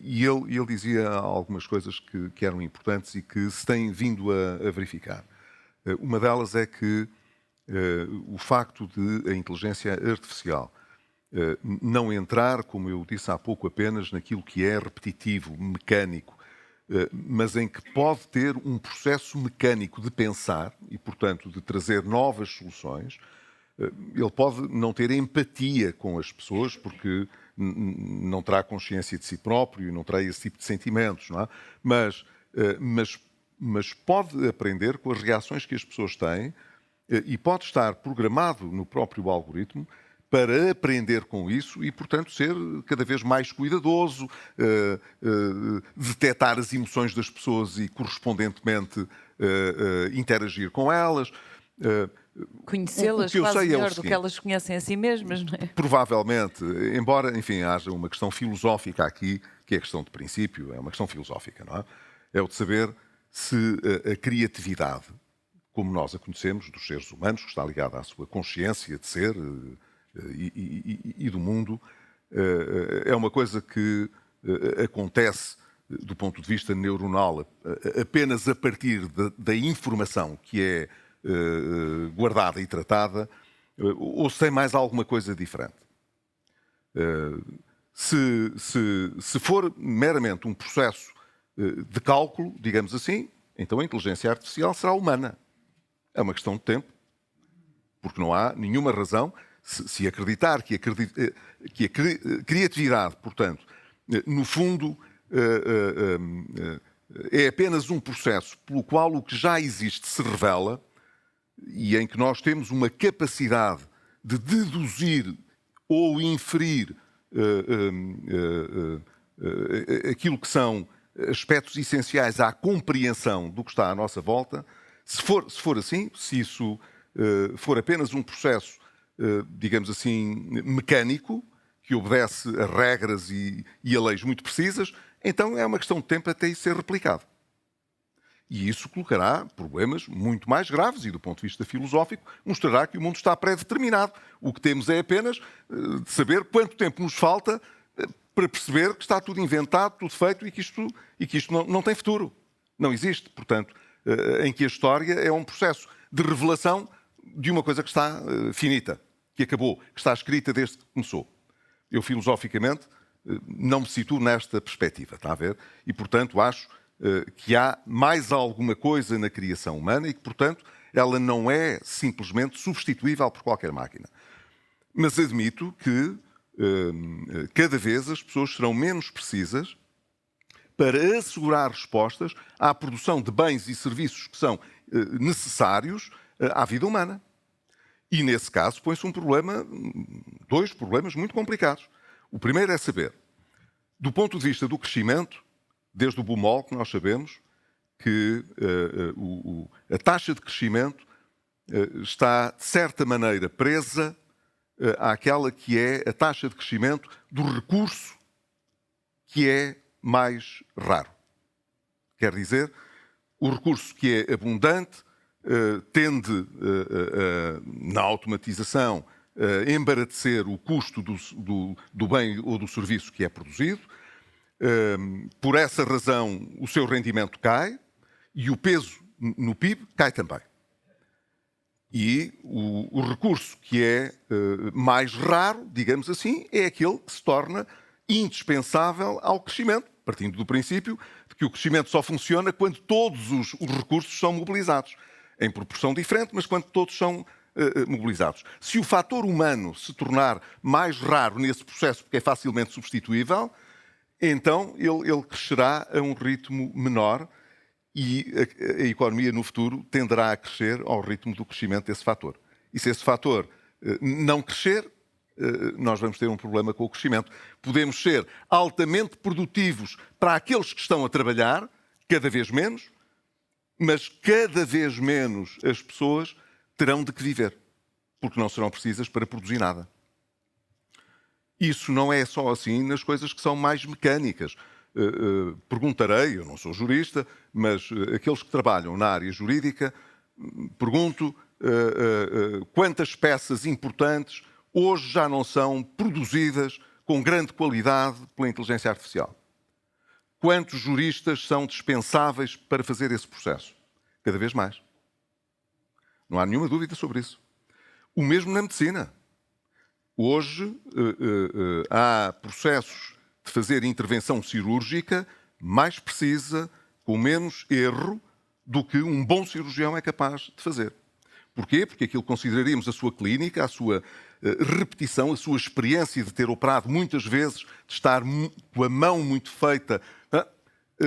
Speaker 4: E ele dizia algumas coisas que eram importantes e que se têm vindo a verificar. Uma delas é que o facto de a inteligência artificial não entrar, como eu disse há pouco, apenas naquilo que é repetitivo, mecânico, mas em que pode ter um processo mecânico de pensar e, portanto, de trazer novas soluções. Ele pode não ter empatia com as pessoas, porque não terá consciência de si próprio e não terá esse tipo de sentimentos, não é? Mas pode aprender com as reações que as pessoas têm e pode estar programado no próprio algoritmo para aprender com isso e, portanto, ser cada vez mais cuidadoso, detectar as emoções das pessoas e, correspondentemente, interagir com elas.
Speaker 1: Conhecê-las quase melhor do que elas conhecem a si mesmas, não é?
Speaker 4: Provavelmente, embora, enfim, haja uma questão filosófica aqui, que é a questão de princípio, é uma questão filosófica, não é? É o de saber se a criatividade, como nós a conhecemos, dos seres humanos, que está ligada à sua consciência de ser e do mundo, é uma coisa que acontece do ponto de vista neuronal apenas a partir da informação que é guardada e tratada, ou se tem mais alguma coisa diferente. Se for meramente um processo de cálculo, digamos assim, então a inteligência artificial será humana. É uma questão de tempo, porque não há nenhuma razão. Se acreditar que a criatividade, portanto, no fundo, é apenas um processo pelo qual o que já existe se revela e em que nós temos uma capacidade de deduzir ou inferir aquilo que são aspectos essenciais à compreensão do que está à nossa volta, se for assim, se isso for apenas um processo digamos assim, mecânico, que obedece a regras e a leis muito precisas, então é uma questão de tempo até isso ser replicado. E isso colocará problemas muito mais graves e, do ponto de vista filosófico, mostrará que o mundo está pré-determinado. O que temos é apenas de saber quanto tempo nos falta para perceber que está tudo inventado, tudo feito e que isto não tem futuro. Não existe. Portanto, em que a história é um processo de revelação de uma coisa que está finita, que acabou, que está escrita desde que começou. Eu, filosoficamente, não me situo nesta perspectiva, está a ver? E, portanto, acho que há mais alguma coisa na criação humana e que, portanto, ela não é simplesmente substituível por qualquer máquina. Mas admito que cada vez as pessoas serão menos precisas para assegurar respostas à produção de bens e serviços que são necessários à vida humana. E, nesse caso, põe-se dois problemas muito complicados. O primeiro é saber, do ponto de vista do crescimento, desde o Bumol, que nós sabemos que a taxa de crescimento está, de certa maneira, presa àquela que é a taxa de crescimento do recurso que é mais raro. Quer dizer, o recurso que é abundante tende, na automatização, a embaratecer o custo do bem ou do serviço que é produzido. Por essa razão, o seu rendimento cai e o peso no PIB cai também. E o recurso que é mais raro, digamos assim, é aquele que se torna indispensável ao crescimento, partindo do princípio de que o crescimento só funciona quando todos os recursos são mobilizados, em proporção diferente, mas quando todos são mobilizados. Se o fator humano se tornar mais raro nesse processo, porque é facilmente substituível, então ele crescerá a um ritmo menor e a economia no futuro tenderá a crescer ao ritmo do crescimento desse fator. E se esse fator não crescer, nós vamos ter um problema com o crescimento. Podemos ser altamente produtivos para aqueles que estão a trabalhar, cada vez menos, mas cada vez menos as pessoas terão de que viver, porque não serão precisas para produzir nada. Isso não é só assim nas coisas que são mais mecânicas. Perguntarei, eu não sou jurista, mas aqueles que trabalham na área jurídica, pergunto quantas peças importantes hoje já não são produzidas com grande qualidade pela inteligência artificial. Quantos juristas são dispensáveis para fazer esse processo? Cada vez mais. Não há nenhuma dúvida sobre isso. O mesmo na medicina. Hoje há processos de fazer intervenção cirúrgica mais precisa, com menos erro, do que um bom cirurgião é capaz de fazer. Porquê? Porque aquilo que consideraríamos a sua clínica, a sua repetição, a sua experiência de ter operado muitas vezes, de estar com a mão muito feita,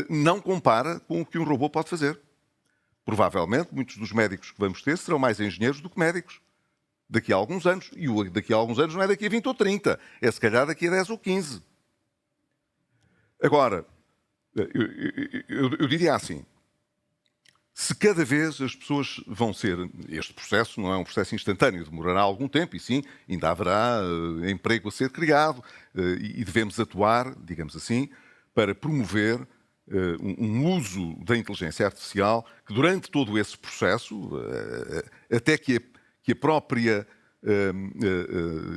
Speaker 4: não compara com o que um robô pode fazer. Provavelmente, muitos dos médicos que vamos ter serão mais engenheiros do que médicos daqui a alguns anos. E o daqui a alguns anos não é daqui a 20 ou 30, é se calhar daqui a 10 ou 15. Agora, eu diria assim, se cada vez as pessoas vão ser... Este processo não é um processo instantâneo, demorará algum tempo e sim, ainda haverá emprego a ser criado e devemos atuar, digamos assim, para promover um uso da inteligência artificial que durante todo esse processo, até que a própria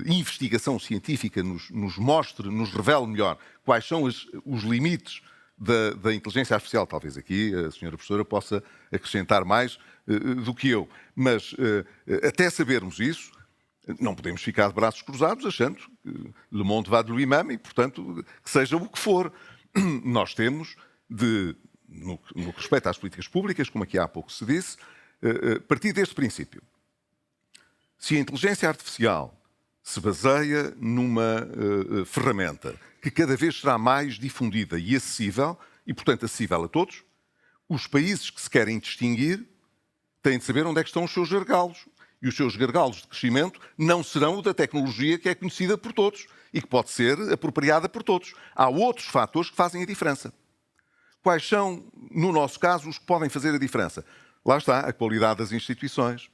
Speaker 4: investigação científica nos mostre, nos revele melhor quais são os limites da inteligência artificial. Talvez aqui a senhora professora possa acrescentar mais do que eu. Mas até sabermos isso, não podemos ficar de braços cruzados achando que le monde va de lui-même e, portanto, que seja o que for. Nós temos no que respeita às políticas públicas, como aqui há pouco se disse, partir deste princípio. Se a inteligência artificial se baseia numa ferramenta que cada vez será mais difundida e acessível, e, portanto, acessível a todos, os países que se querem distinguir têm de saber onde é que estão os seus gargalos. E os seus gargalos de crescimento não serão o da tecnologia que é conhecida por todos e que pode ser apropriada por todos. Há outros fatores que fazem a diferença. Quais são, no nosso caso, os que podem fazer a diferença? Lá está, a qualidade das instituições,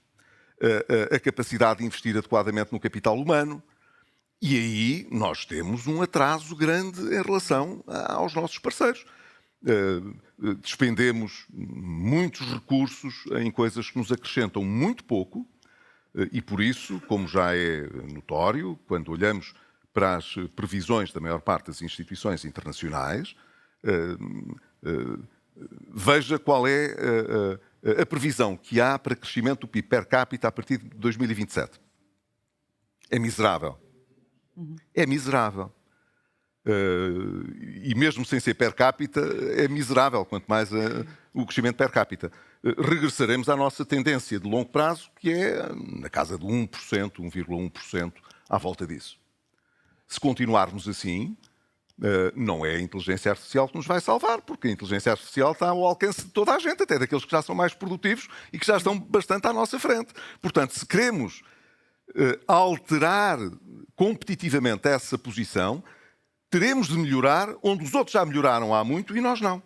Speaker 4: a capacidade de investir adequadamente no capital humano. E aí nós temos um atraso grande em relação aos nossos parceiros. Despendemos muitos recursos em coisas que nos acrescentam muito pouco e, por isso, como já é notório, quando olhamos para as previsões da maior parte das instituições internacionais, veja qual é a previsão que há para crescimento do PIB per capita a partir de 2027. É miserável. É miserável. E mesmo sem ser per capita, é miserável, quanto mais o crescimento per capita. Regressaremos à nossa tendência de longo prazo, que é na casa de 1%, 1,1%, à volta disso. Se continuarmos assim, Não é a inteligência artificial que nos vai salvar, porque a inteligência artificial está ao alcance de toda a gente, até daqueles que já são mais produtivos e que já estão bastante à nossa frente. Portanto, se queremos alterar competitivamente essa posição, teremos de melhorar onde os outros já melhoraram há muito e nós não.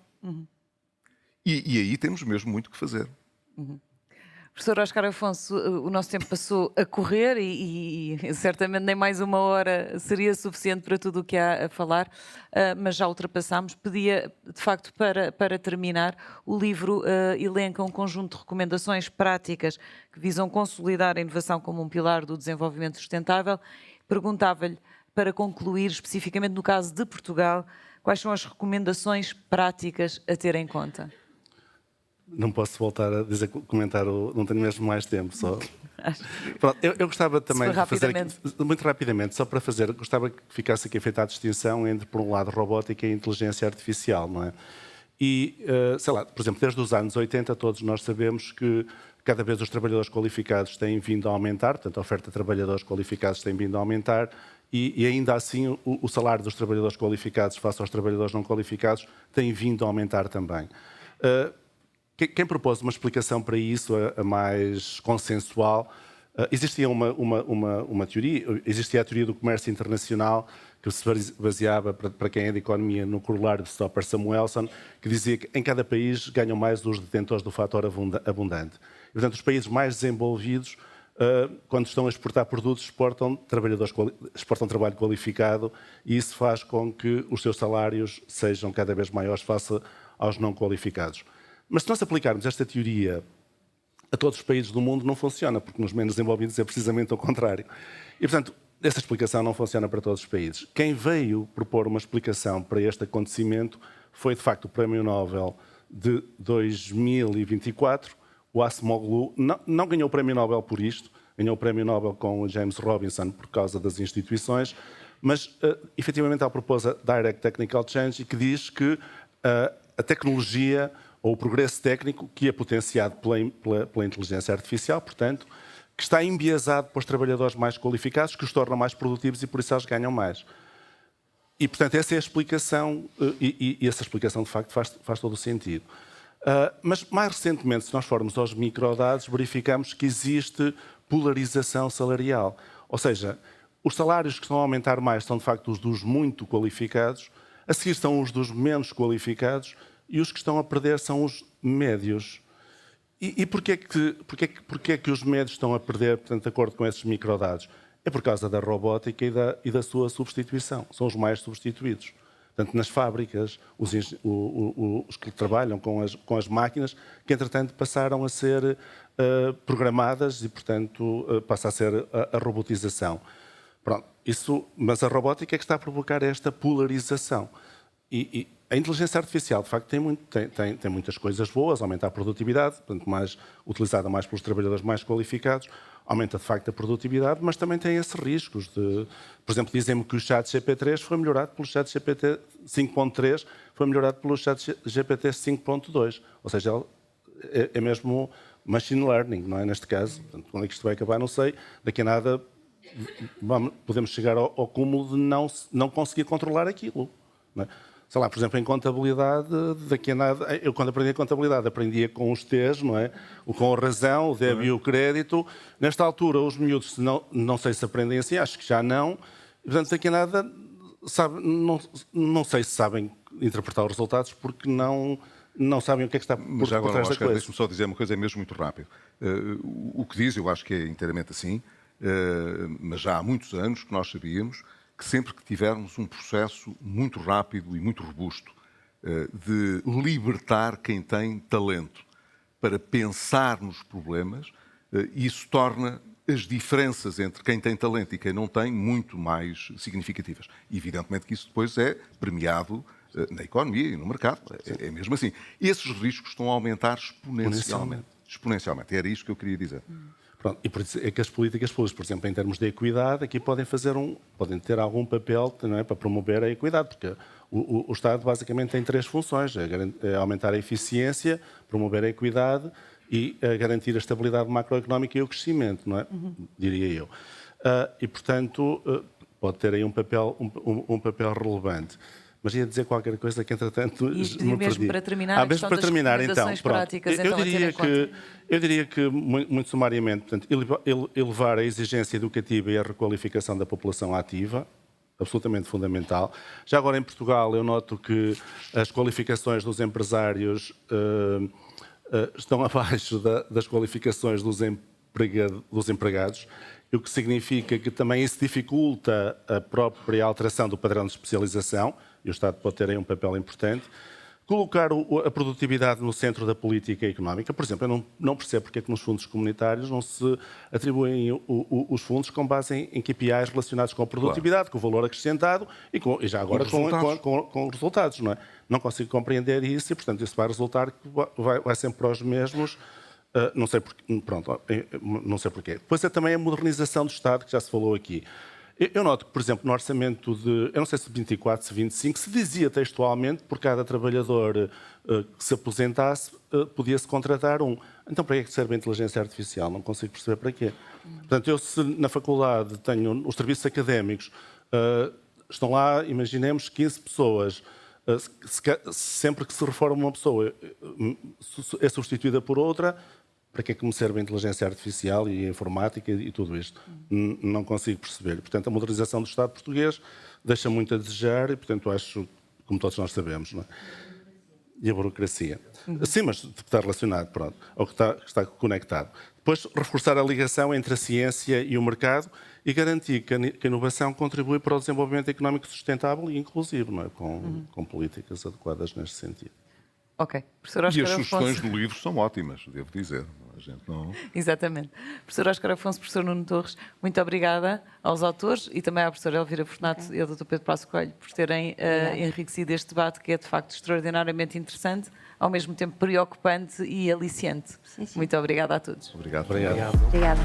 Speaker 4: E aí temos mesmo muito que fazer.
Speaker 1: Professor Óscar Afonso, o nosso tempo passou a correr e certamente nem mais uma hora seria suficiente para tudo o que há a falar, mas já ultrapassámos. Pedia, de facto, para terminar, o livro elenca um conjunto de recomendações práticas que visam consolidar a inovação como um pilar do desenvolvimento sustentável. Perguntava-lhe, para concluir, especificamente no caso de Portugal, quais são as recomendações práticas a ter em conta?
Speaker 3: Não posso voltar a dizer, comentar, não tenho mesmo mais tempo. Só. Pronto, eu gostava também de fazer, muito rapidamente, só para fazer, gostava que ficasse aqui feita a distinção entre, por um lado, robótica e inteligência artificial, não é? E, sei lá, por exemplo, desde os anos 80, todos nós sabemos que cada vez os trabalhadores qualificados têm vindo a aumentar, portanto, a oferta de trabalhadores qualificados tem vindo a aumentar, e ainda assim o salário dos trabalhadores qualificados face aos trabalhadores não qualificados tem vindo a aumentar também. Quem propôs uma explicação para isso, a mais consensual, existia uma teoria, existia a teoria do comércio internacional, que se baseava, para quem é de economia, no corolário de Stopper Samuelson, que dizia que em cada país ganham mais os detentores do fator abundante. E, portanto, os países mais desenvolvidos, quando estão a exportar produtos, exportam trabalho qualificado, e isso faz com que os seus salários sejam cada vez maiores face aos não qualificados. Mas se nós aplicarmos esta teoria a todos os países do mundo, não funciona, porque nos menos desenvolvidos é precisamente o contrário. E, portanto, essa explicação não funciona para todos os países. Quem veio propor uma explicação para este acontecimento foi, de facto, o Prémio Nobel de 2024. O Acemoglu não ganhou o Prémio Nobel por isto, ganhou o Prémio Nobel com o James Robinson por causa das instituições, mas, efetivamente, ele propôs a Direct Technical Change, que diz que a tecnologia ou o progresso técnico que é potenciado pela inteligência artificial, portanto, que está enviesado para os trabalhadores mais qualificados, que os torna mais produtivos e por isso eles ganham mais. E, portanto, essa é a explicação, e essa explicação, de facto, faz todo o sentido. Mas, mais recentemente, se nós formos aos microdados, verificamos que existe polarização salarial. Ou seja, os salários que estão a aumentar mais são, de facto, os dos muito qualificados, a seguir estão os dos menos qualificados, e os que estão a perder são os médios. E porquê que os médios estão a perder, portanto, de acordo com esses microdados? É por causa da robótica e da sua substituição. São os mais substituídos. Portanto, nas fábricas, os que trabalham com as máquinas, que entretanto passaram a ser programadas e, portanto, passa a ser a robotização. Pronto, mas a robótica é que está a provocar esta polarização. E a inteligência artificial, de facto, tem muitas coisas boas, aumenta a produtividade, portanto, utilizada mais pelos trabalhadores mais qualificados, aumenta, de facto, a produtividade, mas também tem esses riscos de... Por exemplo, dizem-me que o ChatGPT foi melhorado pelo ChatGPT 5.3, foi melhorado pelo ChatGPT 5.2. Ou seja, é mesmo machine learning, não é? Neste caso. Portanto, quando é que isto vai acabar, não sei. Daqui a nada podemos chegar ao cúmulo de não conseguir controlar aquilo, não é? Sei lá, por exemplo, em contabilidade, daqui a nada... Eu, quando aprendi a contabilidade, aprendia com os T's, não é? Com a razão, o débito e o crédito. Nesta altura, os miúdos, não sei se aprendem assim, acho que já não. E, portanto, daqui a nada, não sei se sabem interpretar os resultados, porque não sabem o que é que está por trás da coisa.
Speaker 4: Deixe-me só dizer uma coisa, é mesmo muito rápido. O que diz, eu acho que é inteiramente assim, mas já há muitos anos que nós sabíamos que sempre que tivermos um processo muito rápido e muito robusto de libertar quem tem talento para pensar nos problemas, isso torna as diferenças entre quem tem talento e quem não tem muito mais significativas. E, evidentemente, que isso depois é premiado na economia e no mercado. É mesmo assim. Esses riscos estão a aumentar exponencialmente. Exponencialmente. Era isto que eu queria dizer.
Speaker 3: Pronto, e por isso é que as políticas públicas, por exemplo, em termos de equidade, aqui podem ter algum papel, não é, para promover a equidade, porque o Estado basicamente tem três funções: é aumentar a eficiência, promover a equidade e garantir a estabilidade macroeconómica e o crescimento, não é? Diria eu. E, portanto, pode ter aí um papel relevante. Mas ia dizer qualquer coisa que, entretanto,
Speaker 1: E
Speaker 3: me
Speaker 1: mesmo
Speaker 3: perdi.
Speaker 1: para terminar, a
Speaker 3: mesmo
Speaker 1: questão
Speaker 3: para
Speaker 1: das
Speaker 3: terminar, então,
Speaker 1: recomendações
Speaker 3: pronto.
Speaker 1: práticas, então, a ter em conta.
Speaker 3: Eu diria que muito sumariamente, portanto, elevar a exigência educativa e a requalificação da população ativa, absolutamente fundamental. Já agora, em Portugal, eu noto que as qualificações dos empresários estão abaixo das qualificações dos empregados, o que significa que também isso dificulta a própria alteração do padrão de especialização, e o Estado pode ter aí um papel importante. Colocar a produtividade no centro da política económica. Por exemplo, eu não percebo porque é que nos fundos comunitários não se atribuem os fundos com base em KPIs relacionados com a produtividade, com o valor acrescentado e já agora com os resultados. Não é? Não consigo compreender isso e, portanto, isso vai resultar que vai sempre para os mesmos. Não sei porquê. Depois é também a modernização do Estado, que já se falou aqui. Eu noto que, por exemplo, no orçamento de, eu não sei se 24, se 25, se dizia textualmente, por cada trabalhador que se aposentasse, podia-se contratar um. Então, para que serve a inteligência artificial? Não consigo perceber para quê. Portanto, eu se na faculdade tenho os serviços académicos, estão lá, imaginemos, 15 pessoas. Sempre que se reforma uma pessoa, é substituída por outra. Para que é que me serve a inteligência artificial e a informática e tudo isto? Não consigo perceber. Portanto, a modernização do Estado português deixa muito a desejar e, portanto, acho, como todos nós sabemos, não é? E a burocracia. Sim, mas está relacionado, pronto, ou que está conectado. Depois, reforçar a ligação entre a ciência e o mercado e garantir que a inovação contribui para o desenvolvimento económico sustentável e inclusivo, não é? Com políticas adequadas neste sentido.
Speaker 1: Ok. Professor Óscar
Speaker 4: E as sugestões
Speaker 1: Afonso.
Speaker 4: do livro são ótimas, devo dizer. A gente não...
Speaker 1: Exatamente. Professor Óscar Afonso, professor Nuno Torres, muito obrigada aos autores e também à professora Elvira Fortunato e ao Dr. Pedro Passos Coelho por terem enriquecido este debate que é de facto extraordinariamente interessante, ao mesmo tempo preocupante e aliciante.
Speaker 5: Sim, sim.
Speaker 1: Muito obrigada a todos.
Speaker 4: Obrigado.
Speaker 3: Obrigado.
Speaker 5: Obrigada.